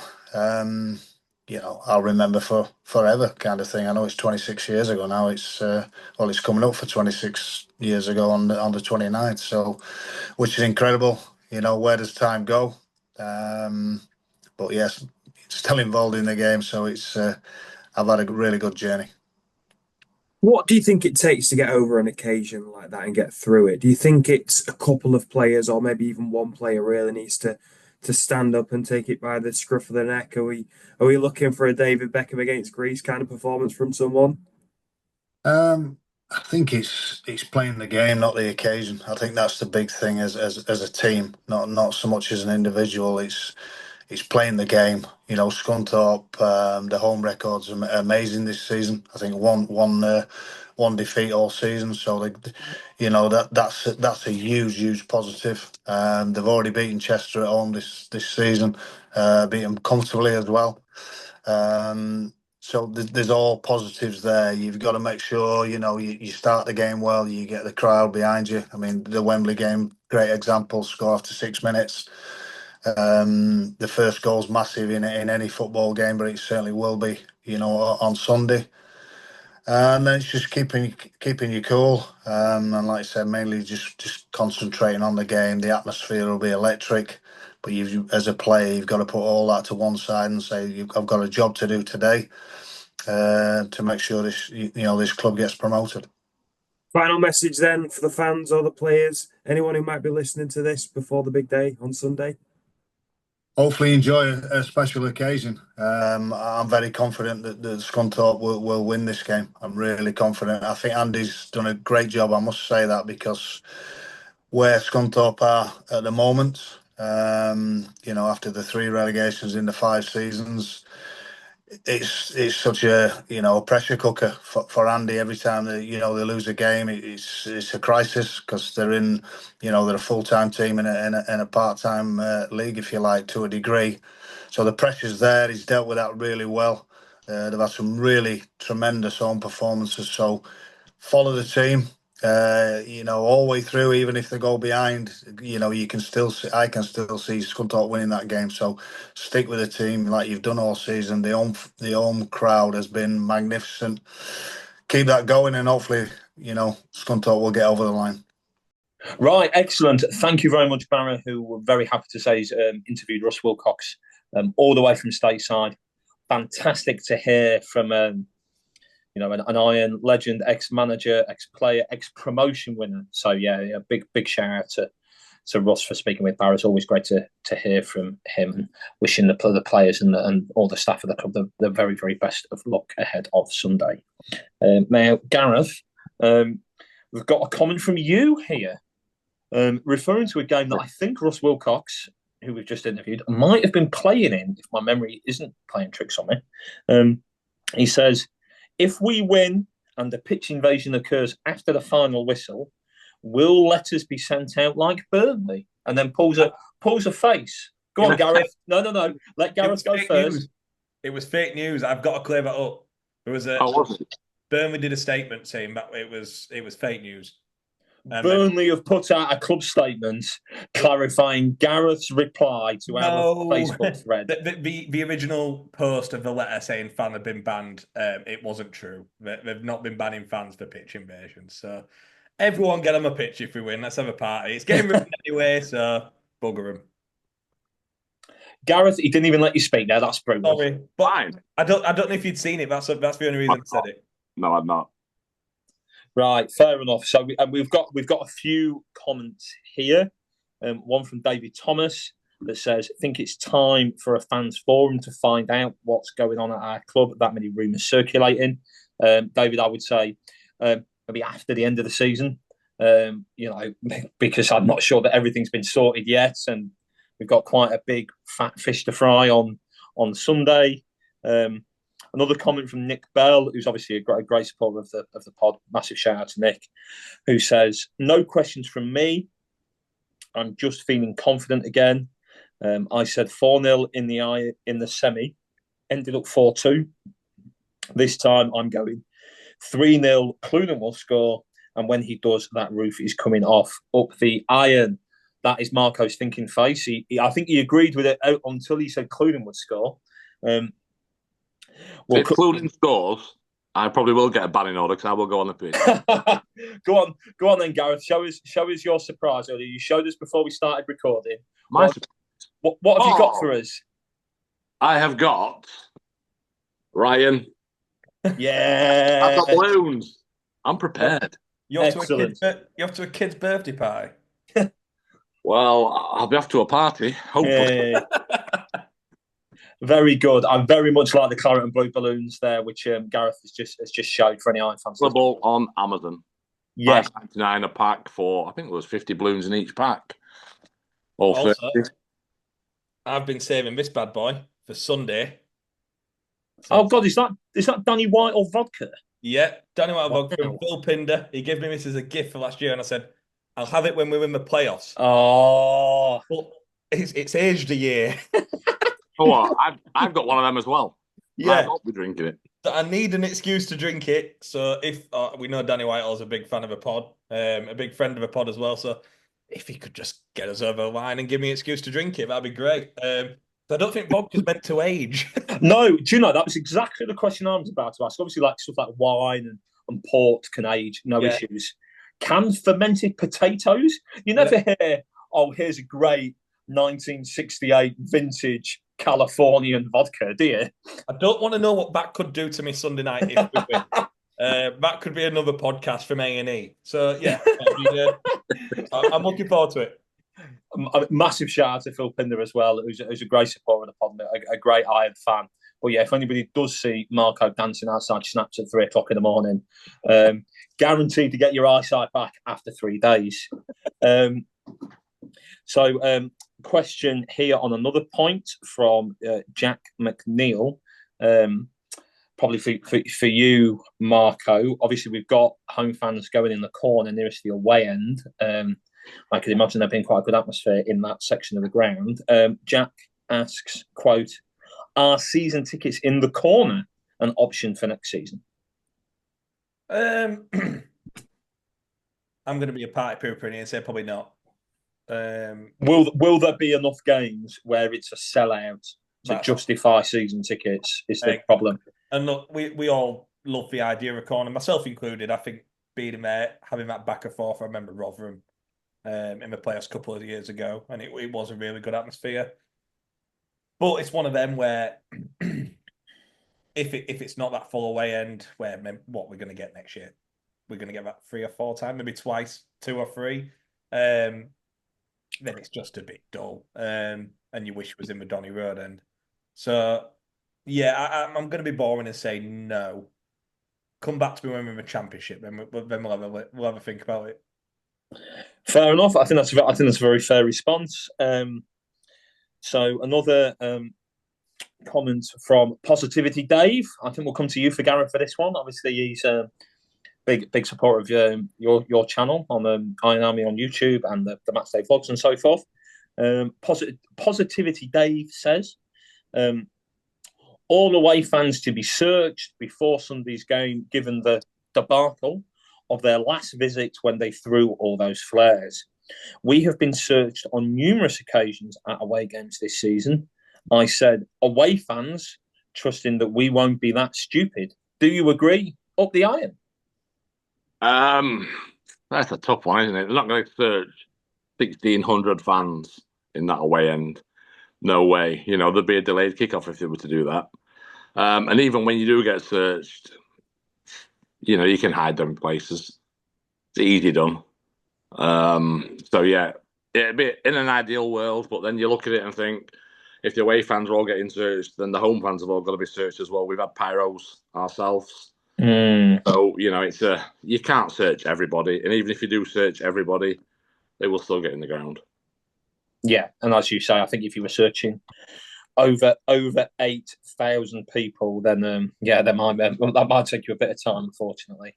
I'll remember for forever, kind of thing. I know it's 26 years ago now. It's coming up for 26 years ago on the 29th. So, which is incredible. Where does time go? But yes, still involved in the game. So I've had a really good journey. What do you think it takes to get over an occasion like that and get through it? Do you think it's a couple of players, or maybe even one player really needs to stand up and take it by the scruff of the neck? Are we looking for a David Beckham against Greece kind of performance from someone? I think it's playing the game, not the occasion. I think that's the big thing as a team, not so much as an individual. It's playing the game. Scunthorpe, the home records are amazing this season. I think one defeat all season. So that's a huge positive. They've already beaten Chester at home this season, beat them comfortably as well. So there's all positives there. You've got to make sure you start the game well. You get the crowd behind you. I mean, the Wembley game, great example. Score after 6 minutes. The first goal's massive in any football game, but it certainly will be, on Sunday. And then it's just keeping you cool. And like I said, mainly just concentrating on the game. The atmosphere will be electric, but as a player, you've got to put all that to one side and say, I've got a job to do today to make sure this club gets promoted. Final message then for the fans or the players, anyone who might be listening to this before the big day on Sunday? Hopefully enjoy a special occasion. I'm very confident that Scunthorpe will win this game. I'm really confident. I think Andy's done a great job, I must say that, because where Scunthorpe are at the moment, after the 3 relegations in the 5 seasons, it's such a pressure cooker for Andy. Every time they lose a game, it's a crisis, because they're a full-time team in a part-time league, if you like, to a degree. So the pressure's there. He's dealt with that really well. They've had some really tremendous home performances. So follow the team. All the way through, even if they go behind, you can still see, I can still see Scunthorpe winning that game. So stick with the team like you've done all season. The home crowd has been magnificent. Keep that going, and hopefully, Scunthorpe will get over the line. Right, excellent. Thank you very much, Barra, who we're very happy to say has interviewed Russ Wilcox all the way from stateside. Fantastic to hear from an Iron legend, ex-manager, ex-player, ex-promotion winner. So yeah, a big shout out to Russ for speaking with Barra. It's always great to hear from him, and wishing the players and all the staff of the club the very, very best of luck ahead of Sunday. Now, Gareth, we've got a comment from you here, referring to a game that I think Russ Wilcox, who we've just interviewed, might have been playing in, if my memory isn't playing tricks on me. He says, if we win and the pitch invasion occurs after the final whistle, will letters be sent out like Burnley? And then pulls a face. Go on, Gareth. No. Let Gareth go first. News. It was fake news. I've got to clear that up. There was Burnley did a statement saying that it was fake news. Burnley have put out a club statement clarifying Gareth's reply to our Facebook thread. The original post of the letter saying fan had been banned, it wasn't true. They've not been banning fans for pitch invasions. So everyone get them a pitch if we win. Let's have a party. It's getting written anyway, so bugger them. Gareth, he didn't even let you speak there. That's brutal. Sorry, but fine. I don't know if you'd seen it. That's the only reason I said it. No, I'm not. Right, fair enough. So we've got a few comments here. One from David Thomas that says, "I think it's time for a fans forum to find out what's going on at our club. That many rumours circulating." David, I would say maybe after the end of the season. Because I'm not sure that everything's been sorted yet, and we've got quite a big fat fish to fry on Sunday. Another comment from Nick Bell, who's obviously a great supporter of the pod. Massive shout out to Nick, who says, "No questions from me. I'm just feeling confident again. I said 4-0 in the semi, ended up 4-2. This time I'm going 3-0. Clunan will score. And when he does, that roof is coming off up the iron." That is Marco's thinking face. I think he agreed with it until he said Clunan would score. If Clunan scores, I probably will get a banning order because I will go on the pitch. Go on then, Gareth. Show us your surprise earlier. You showed us before we started recording. What have you got for us? I have got Ryan. Yeah. I've got balloons. I'm prepared. You're off to a kid's birthday party. Well, I'll be off to a party, hopefully. Very good. I very much like the claret and blue balloons there, which Gareth has just showed for any Iron fans. Available on Amazon. Yeah, $5.99 a pack for, I think there was 50 balloons in each pack. Also, I've been saving this bad boy for Sunday. Oh God, is that Danny White or vodka? Yeah, Danny White vodka from Phil Pinder. He gave me this as a gift for last year, and I said, "I'll have it when we win the playoffs." Oh, but it's aged a year. Oh, what? I've got one of them as well. Yeah, I won't be drinking it. So I need an excuse to drink it. So if we know Danny Whitehall's a big fan of a pod, a big friend of a pod as well. So if he could just get us over the line and give me an excuse to drink it, that'd be great. I don't think vodka's meant to age. No, do you know, that was exactly the question I was about to ask. Obviously, like stuff like wine and port can age, no issues. Can fermented potatoes? You never hear, "Oh, here's a great 1968 vintage Californian vodka," do you? I don't want to know what that could do to me Sunday night if we win. That could be another podcast from A&E. So, yeah, I'm looking forward to it. A massive shout out to Phil Pinder as well, who's a great supporter of the pod, a great Iron fan. But yeah, if anybody does see Marco dancing outside Snaps at 3 o'clock in the morning, guaranteed to get your eyesight back after 3 days. Question here on another point from Jack McNeil, probably for you, Marco. Obviously, we've got home fans going in the corner nearest the away end. I can imagine there being quite a good atmosphere in that section of the ground. Jack asks, quote, "Are season tickets in the corner an option for next season?" I'm going to be a party pooper in here and say probably not. Will there be enough games where it's a sellout to justify season tickets? Is the problem? And look, we all love the idea of a corner, myself included. I think being there, having that back and forth. I remember Rotherham in the playoffs a couple of years ago, and it was a really good atmosphere. But it's one of them where if it's not that full away end, what we're going to get next year, we're going to get that 3 or 4 times, maybe twice, 2 or 3. Then it's just a bit dull, and you wish it was in the Donny Road end. So, yeah, I'm going to be boring and say no. Come back to me when we're in the Championship, then we'll have a think about it. Fair enough. I think that's a very fair response. So another comment from Positivity Dave. I think we'll come to you for Gareth for this one. Obviously, he's a big supporter of your channel on Iron Army on YouTube and the Matchday vlogs and so forth. Positivity Dave says, all away fans to be searched before Sunday's game, given the debacle of their last visit when they threw all those flares. We have been searched on numerous occasions at away games this season. I said, away fans, trusting that we won't be that stupid. Do you agree? Up the iron. That's a tough one, isn't it? They're not going to search 1,600 fans in that away end. No way. You know, there'd be a delayed kickoff if they were to do that. And even when you do get searched, you know, you can hide them places. It's easy done. So yeah, it'd be in an ideal world, but then you look at it and think, if the away fans are all getting searched, then the home fans have all got to be searched as well. We've had pyros ourselves. So, you know, you can't search everybody. And even if you do search everybody, they will still get in the ground. Yeah, and as you say, I think if you were searching over 8,000 people, then that might take you a bit of time, unfortunately.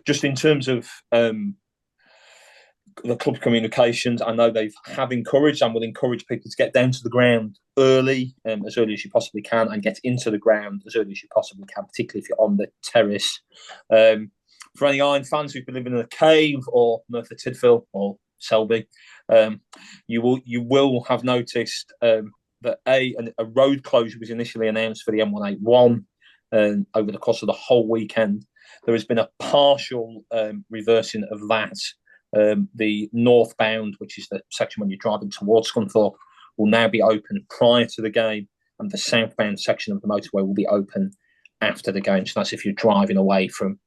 Just in terms of the club communications, I know they have encouraged and will encourage people to get down to the ground early, as early as you possibly can, and get into the ground as early as you possibly can, particularly if you're on the terrace. For any Iron fans who've been living in a cave or Merthyr Tydfil or Selby, you will have noticed that a road closure was initially announced for the M181 over the course of the whole weekend. There has been a partial reversing of that. The northbound, which is the section when you're driving towards Scunthorpe, will now be open prior to the game, and the southbound section of the motorway will be open after the game. So that's if you're driving away from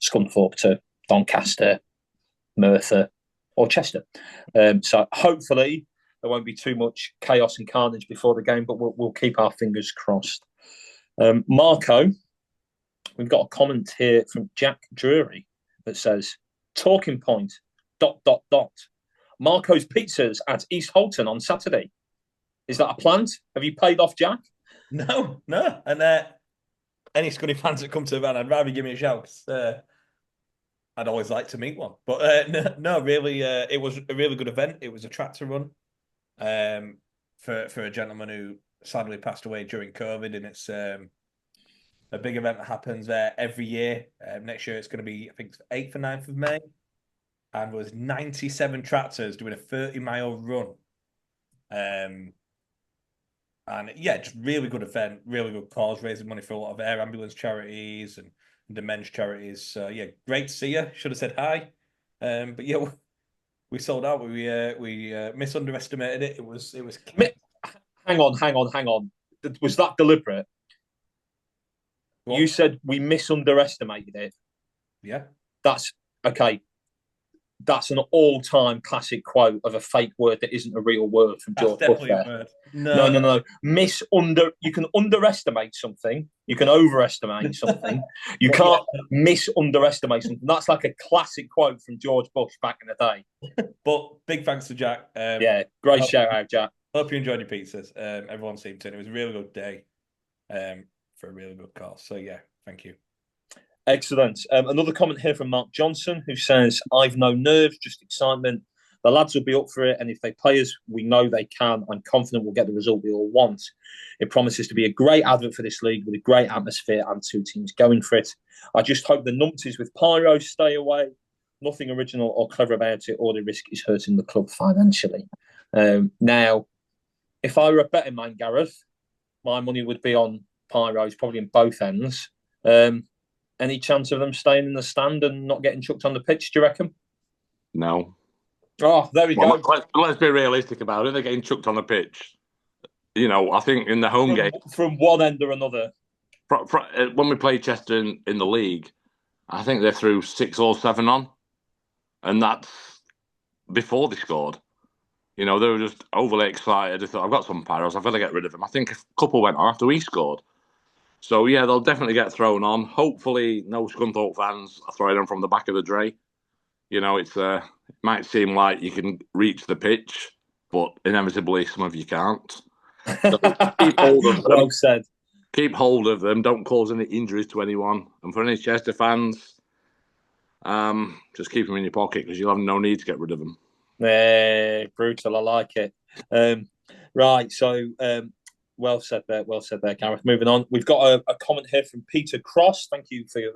Scunthorpe to Doncaster, Merthyr, or Chester. So hopefully there won't be too much chaos and carnage before the game, but we'll keep our fingers crossed. Marco, we've got a comment here from Jack Drury that says, talking point, ... Marco's Pizzas at East Holton on Saturday. Is that a plant? Have you paid off Jack? No. And any Scunny fans that come to the van, I'd rather give me a shout. I'd always like to meet one. But no, really, it was a really good event. It was a tractor run for a gentleman who sadly passed away during COVID, and it's a big event that happens there every year. Next year it's going to be, I think, 8th or 9th of May. And there was 97 tractors doing a 30-mile run. And yeah, just really good event, really good cause, raising money for a lot of air ambulance charities and dementia charities. So yeah, great to see you. Should have said hi. But yeah, we sold out. We misunderestimated it. It was. Hang on. Was that deliberate? What? You said we misunderestimated it. Yeah. That's okay. That's an all-time classic quote of a fake word that isn't a real word from George Bush there. No. You can underestimate something. You can overestimate something. You can't misunderestimate something. That's like a classic quote from George Bush back in the day. But big thanks to Jack. Yeah, great shout out, Jack. Hope you enjoyed your pizzas. Everyone seemed to. It was a really good day for a really good cause. So yeah, thank you. Excellent. Another comment here from Mark Johnson, who says, I've no nerves, just excitement. The lads will be up for it, and if they play us, we know they can. I'm confident we'll get the result we all want. It promises to be a great advert for this league with a great atmosphere and two teams going for it. I just hope the numpties with pyros stay away. Nothing original or clever about it. All the risk is hurting the club financially. Now, if I were a betting man, Gareth, my money would be on pyros, probably in both ends. Any chance of them staying in the stand and not getting chucked on the pitch, do you reckon? No. Oh, there we go. Let's be realistic about it. They're getting chucked on the pitch. You know, I think in the home game... From one end or another. When we played Chester in the league, I think they threw 6 or 7 on. And that's before they scored. You know, they were just overly excited. They thought, I've got some pyros, I've got to get rid of them. I think a couple went on after we scored. So, yeah, they'll definitely get thrown on. Hopefully, no Scunthorpe fans are throwing them from the back of the dray. You know, it might seem like you can reach the pitch, but inevitably some of you can't. So keep hold of them. Well said. Keep hold of them. Don't cause any injuries to anyone. And for any Chester fans, just keep them in your pocket because you'll have no need to get rid of them. Brutal. I like it. Right, so... Well said there, Gareth. Moving on. We've got a comment here from Peter Cross. Thank you for your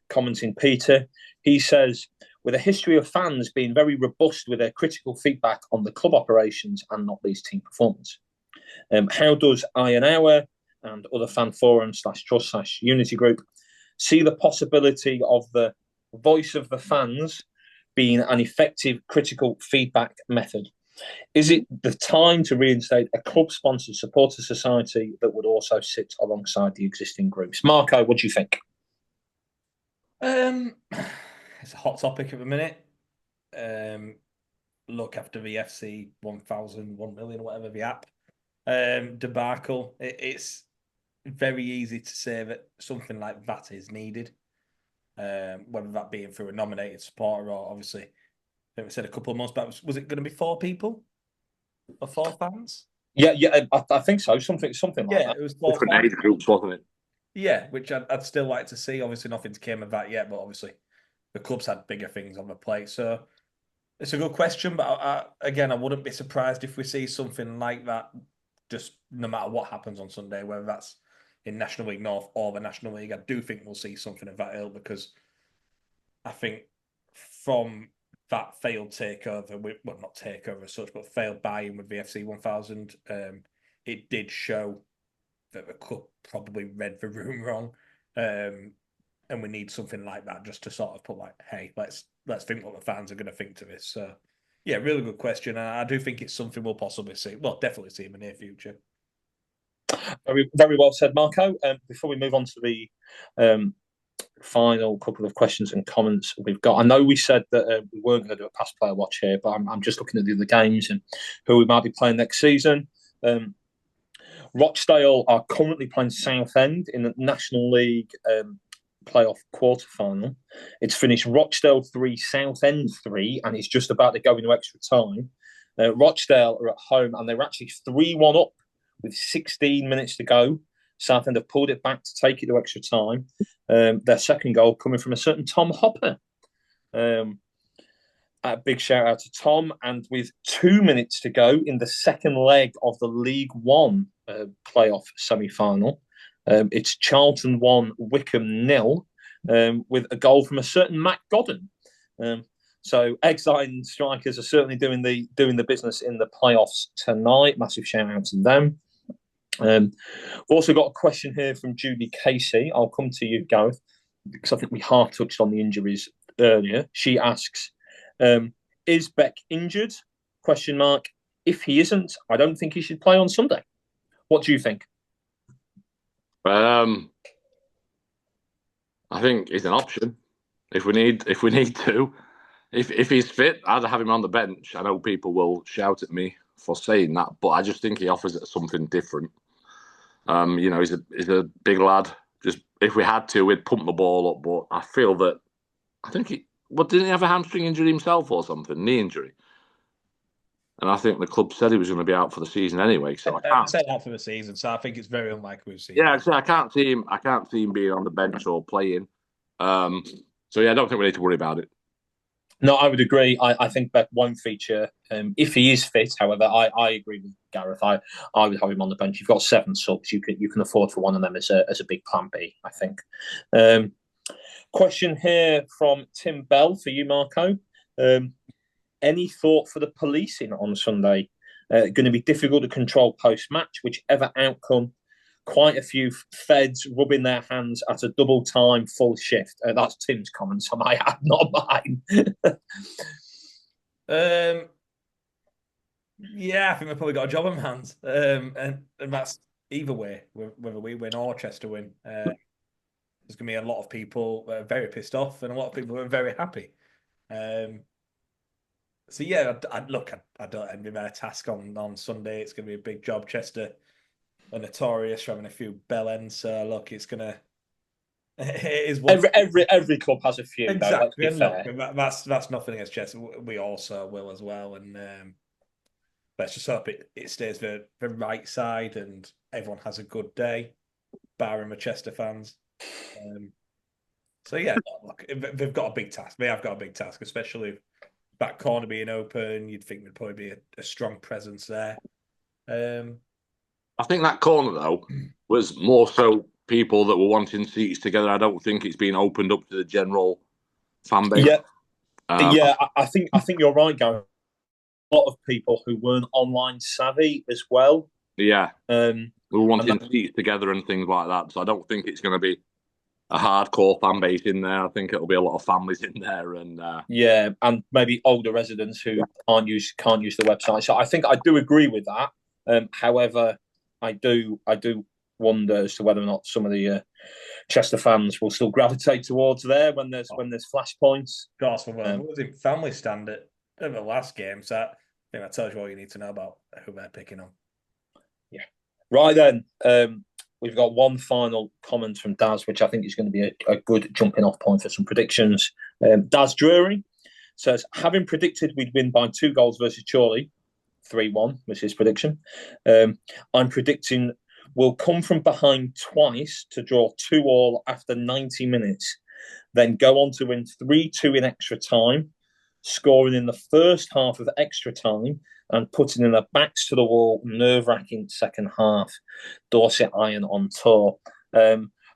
commenting, Peter. He says, with a history of fans being very robust with their critical feedback on the club operations and not least team performance, how does Iron Hour and other fan forums /trust/unity group see the possibility of the voice of the fans being an effective critical feedback method? Is it the time to reinstate a club-sponsored supporter society that would also sit alongside the existing groups? Marco, what do you think? It's a hot topic at the minute. Look, after the FC 1000, 1 million, whatever the app debacle, it's very easy to say that something like that is needed. Whether that being through a nominated supporter or obviously, I think we said a couple of months back, was it going to be 4 people or 4 fans? Yeah, I think so. Something like that. It was 4 different fans. age groups, wasn't it? Yeah, which I'd still like to see. Obviously, nothing's came of that yet, but obviously, the club's had bigger things on the plate. So it's a good question, but again, I wouldn't be surprised if we see something like that. Just no matter what happens on Sunday, whether that's in National League North or the National League, I do think we'll see something of that ilk because I think from that failed takeover, well, not takeover as such, but failed buy-in with the FC 1000, it did show that the club probably read the room wrong, and we need something like that just to sort of put like, hey, let's think what the fans are going to think to this. So, yeah, really good question. I do think it's something we'll possibly see. Well, definitely see in the near future. Very, very well said, Marco. Before we move on to the final couple of questions and comments we've got, I know we said that we weren't going to do a past player watch here, but I'm just looking at the other games and who we might be playing next season. Rochdale are currently playing Southend in the National League playoff quarter-final. It's finished Rochdale 3, Southend 3, and it's just about to go into extra time. Rochdale are at home, and they were actually 3-1 up with 16 minutes to go. Southend have pulled it back to take it to extra time. Their second goal coming from a certain Tom Hopper. A big shout out to Tom. And with 2 minutes to go in the second leg of the League One playoff semi-final, it's Charlton 1, Wickham 0, with a goal from a certain Matt Godden. So Exine strikers are certainly doing the business in the playoffs tonight. Massive shout out to them. We've also got a question here from Judy Casey. I'll come to you, Gareth, because I think we half touched on the injuries earlier. She asks, is Beck injured? ? If he isn't, I don't think he should play on Sunday. What do you think? I think he's an option if we need to. If he's fit, I'd have him on the bench. I know people will shout at me for saying that, but I just think he offers something different. He's a big lad. Just if we had to, we'd pump the ball up. But I feel that didn't he have a hamstring injury himself or something, knee injury? And I think the club said he was going to be out for the season anyway. So I can't say out for the season. So I think it's very unlikely we'll see. Yeah, so I can't see him. I can't see him being on the bench or playing. So yeah, I don't think we need to worry about it. No, I would agree. I think Beck won't feature if he is fit. However, I agree with Gareth. I would have him on the bench. You've got 7 subs. You can afford for one of them as a big plan B, I think. Question here from Tim Bell for you, Marco. Any thought for the policing on Sunday? Going to be difficult to control post-match, whichever outcome. Quite a few feds rubbing their hands at a double time full shift. That's Tim's comments on my app, not mine. Yeah, I think we've probably got a job on hands. And that's either way, whether we win or Chester win. There's going to be a lot of people that are very pissed off and a lot of people who are very happy. So yeah, I don't envy their task on Sunday. It's going to be a big job. Chester are notorious for having a few bell ends. So look, it is every club has a few. Exactly. That's nothing against Chester. We also will as well. And let's just hope it stays the right side and everyone has a good day, barring the Chester fans. So yeah, look, they've got a big task. They have got a big task, especially back corner being open. You'd think there'd probably be a strong presence there. I think that corner though was more so people that were wanting seats together. I don't think it's been opened up to the general fan base. Yeah, I think you're right, Gary. A lot of people who weren't online savvy as well. Yeah, we were wanting seats together and things like that. So I don't think it's going to be a hardcore fan base in there. I think it'll be a lot of families in there, and yeah, and maybe older residents who can't use the website. So I think I do agree with that. However, I do wonder as to whether or not some of the Chester fans will still gravitate towards there when there's flashpoints. Of course, was it family stand at the last game? So I think that tells you all you need to know about who they're picking on. Yeah. Right then, we've got one final comment from Daz, which I think is going to be a good jumping off point for some predictions. Daz Drury says, having predicted we'd win by 2 goals versus Chorley, 3-1 was his prediction. I'm predicting we'll come from behind twice to draw 2-2 after 90 minutes, then go on to win 3-2 in extra time, scoring in the first half of extra time and putting in a backs to the wall, nerve-wracking second half. Dorset Iron on tour.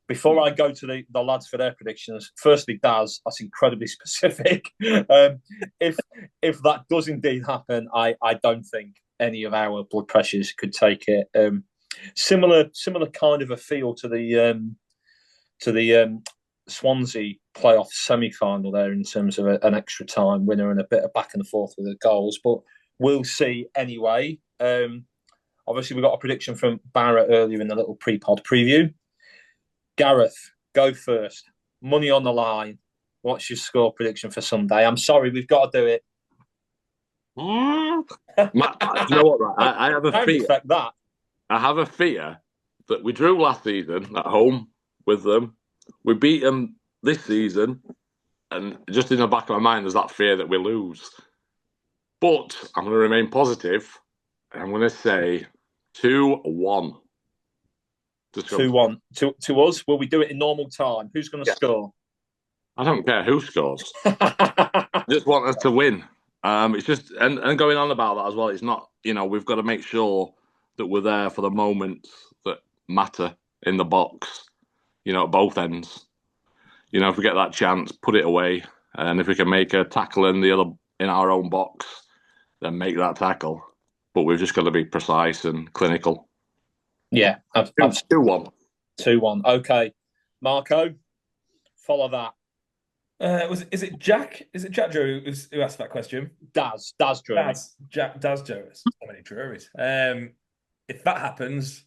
Before I go to the lads for their predictions, firstly, Daz, that's incredibly specific. If that does indeed happen, I don't think any of our blood pressures could take it. Similar kind of a feel to the Swansea playoff semi-final there in terms of an extra time winner and a bit of back and forth with the goals, but we'll see anyway. Obviously, we got a prediction from Barra earlier in the little pre-pod preview. Gareth, go first. Money on the line. What's your score prediction for Sunday? I'm sorry, we've got to do it. You know what? Right? I have a fear. That. I have a fear that we drew last season at home with them. We beat them this season, and just in the back of my mind, there's that fear that we lose. But I'm going to remain positive. I'm going to say 2-1. 2-1 to us. Will we do it in normal time? Who's going to score? I don't care who scores. I just want us to win. It's just and going on about that as well. It's not, we've got to make sure that we're there for the moments that matter in the box. At both ends. If we get that chance, put it away, and if we can make a tackle in our own box, then make that tackle. But we've just got to be precise and clinical. Yeah, 2-1. 2-1. Okay, Marco, follow that. Is it Jack? Is it Jack Drew who asked that question? Daz Drew. Daz Drew. So many Druries. If that happens,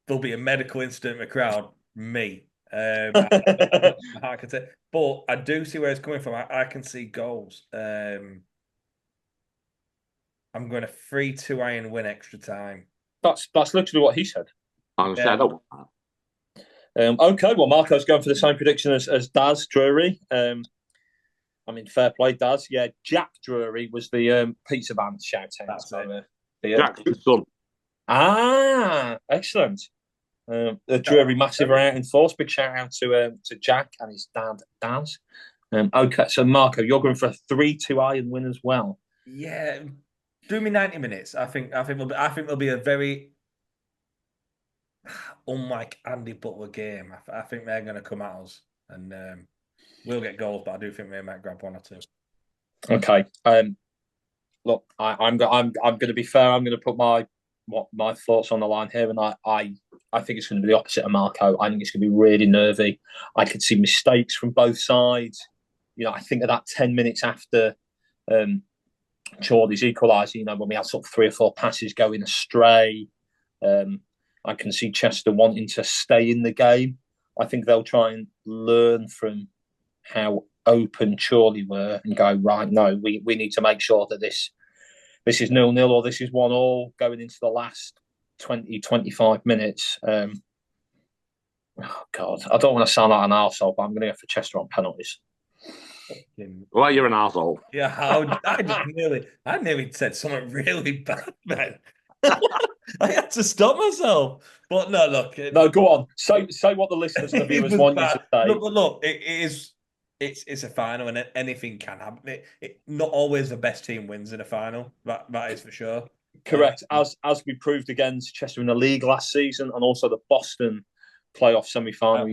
there'll be a medical incident in the crowd. Me. But I do see where it's coming from. I can see goals. I'm going to 3-2 Iron win extra time. That's literally what he said. Okay, well, Marco's going for the same prediction as Daz Drury. Fair play, Daz. Yeah, Jack Drury was the pizza band shout out. That's it. Jack's his son. Excellent. The Drury Massive are out in force. Big shout out to Jack and his dad, Daz. Okay, so Marco, you're going for a 3-2 Iron win as well. Yeah, do me 90 minutes. I think there'll be a very unlike Andy Butler game. I think they're going to come at us and we'll get goals, but I do think they might grab 1 or 2. Okay. Look, I'm going to be fair. I'm going to put my thoughts on the line here, and I think it's going to be the opposite of Marco. I think it's going to be really nervy. I could see mistakes from both sides. I think of that 10 minutes after Chorley's equalising, when we had sort of 3 or 4 passes going astray. I can see Chester wanting to stay in the game. I think they'll try and learn from how open Chorley were and go, right, no, we need to make sure that this is 0-0 or this is 1-1 going into the last 20, 25 minutes. Oh, God. I don't want to sound like an arsehole, but I'm going to go for Chester on penalties. Well, you're an arsehole. Yeah, I nearly said something really bad, man. I had to stop myself. But no, look. No, go on. Say what the listeners and the viewers want you to say. Look, it's a final and anything can happen. Not always the best team wins in a final. That is for sure. Correct. As we proved against Chester in the league last season and also the Boston playoff semi-final.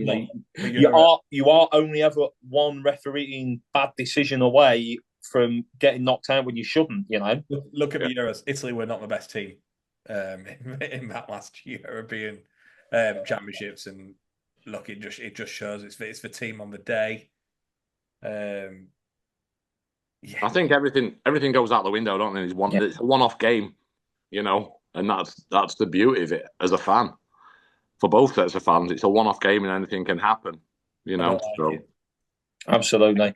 You are only ever one refereeing bad decision away from getting knocked out when you shouldn't, Look at the Euros. Italy were not the best team in that last European championships, and look, it just shows it's the team on the day. Yeah. I think everything goes out the window, don't it? It's a one-off game, and that's the beauty of it as a fan. For both sets of fans, it's a one-off game and anything can happen, Absolutely.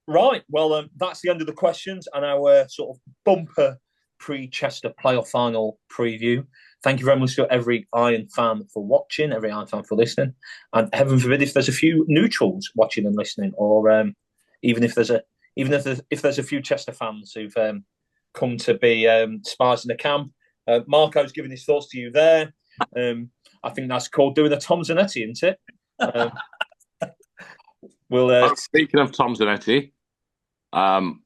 Right. Well, that's the end of the questions and our sort of bumper pre-Chester playoff final preview. Thank you very much to every Iron fan for watching, every Iron fan for listening, and heaven forbid if there's a few neutrals watching and listening, or even if there's a few Chester fans who've come to be spies in the camp. Marco's giving his thoughts to you there. I think that's called doing a Tom Zanetti, isn't it? Speaking of Tom Zanetti,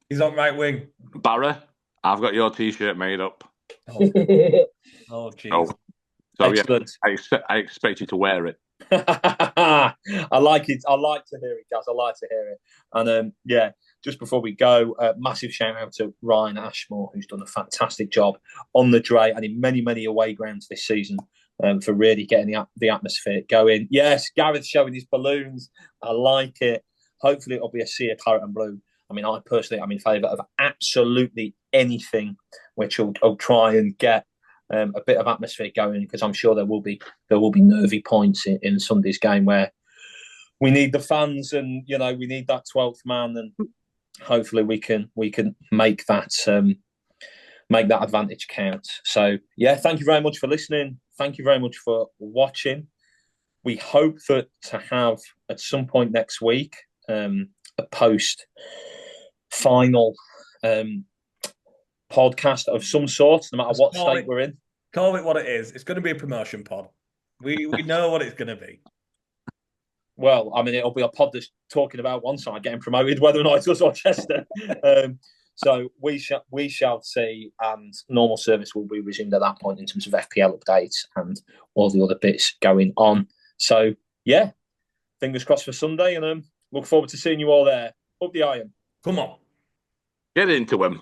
he's on right wing. Barra, I've got your T-shirt made up. Oh, geez. So excellent. Yeah, I expect you to wear it. I like it. I like to hear it, guys. I like to hear it. And just before we go, massive shout out to Ryan Ashmore, who's done a fantastic job on the Dre and in many, many away grounds this season for really getting the atmosphere going. Yes, Gareth's showing his balloons. I like it. Hopefully it'll be a sea of claret and blue. I mean, I personally am in favour of absolutely anything which will try and get a bit of atmosphere going, because I'm sure there will be nervy points in Sunday's game where we need the fans and we need that 12th man, and hopefully we can make that advantage count. So thank you very much for listening. Thank you very much for watching. We hope that to have at some point next week a post final podcast of some sort, no matter what state we're in. Call it what it is. It's going to be a promotion pod. We know what it's going to be. Well, I mean, it'll be a pod that's talking about one side getting promoted, whether or not it's us or Chester. So we shall see, and normal service will be resumed at that point in terms of FPL updates and all the other bits going on. So fingers crossed for Sunday, and look forward to seeing you all there. Up the Iron. Come on. Get into him.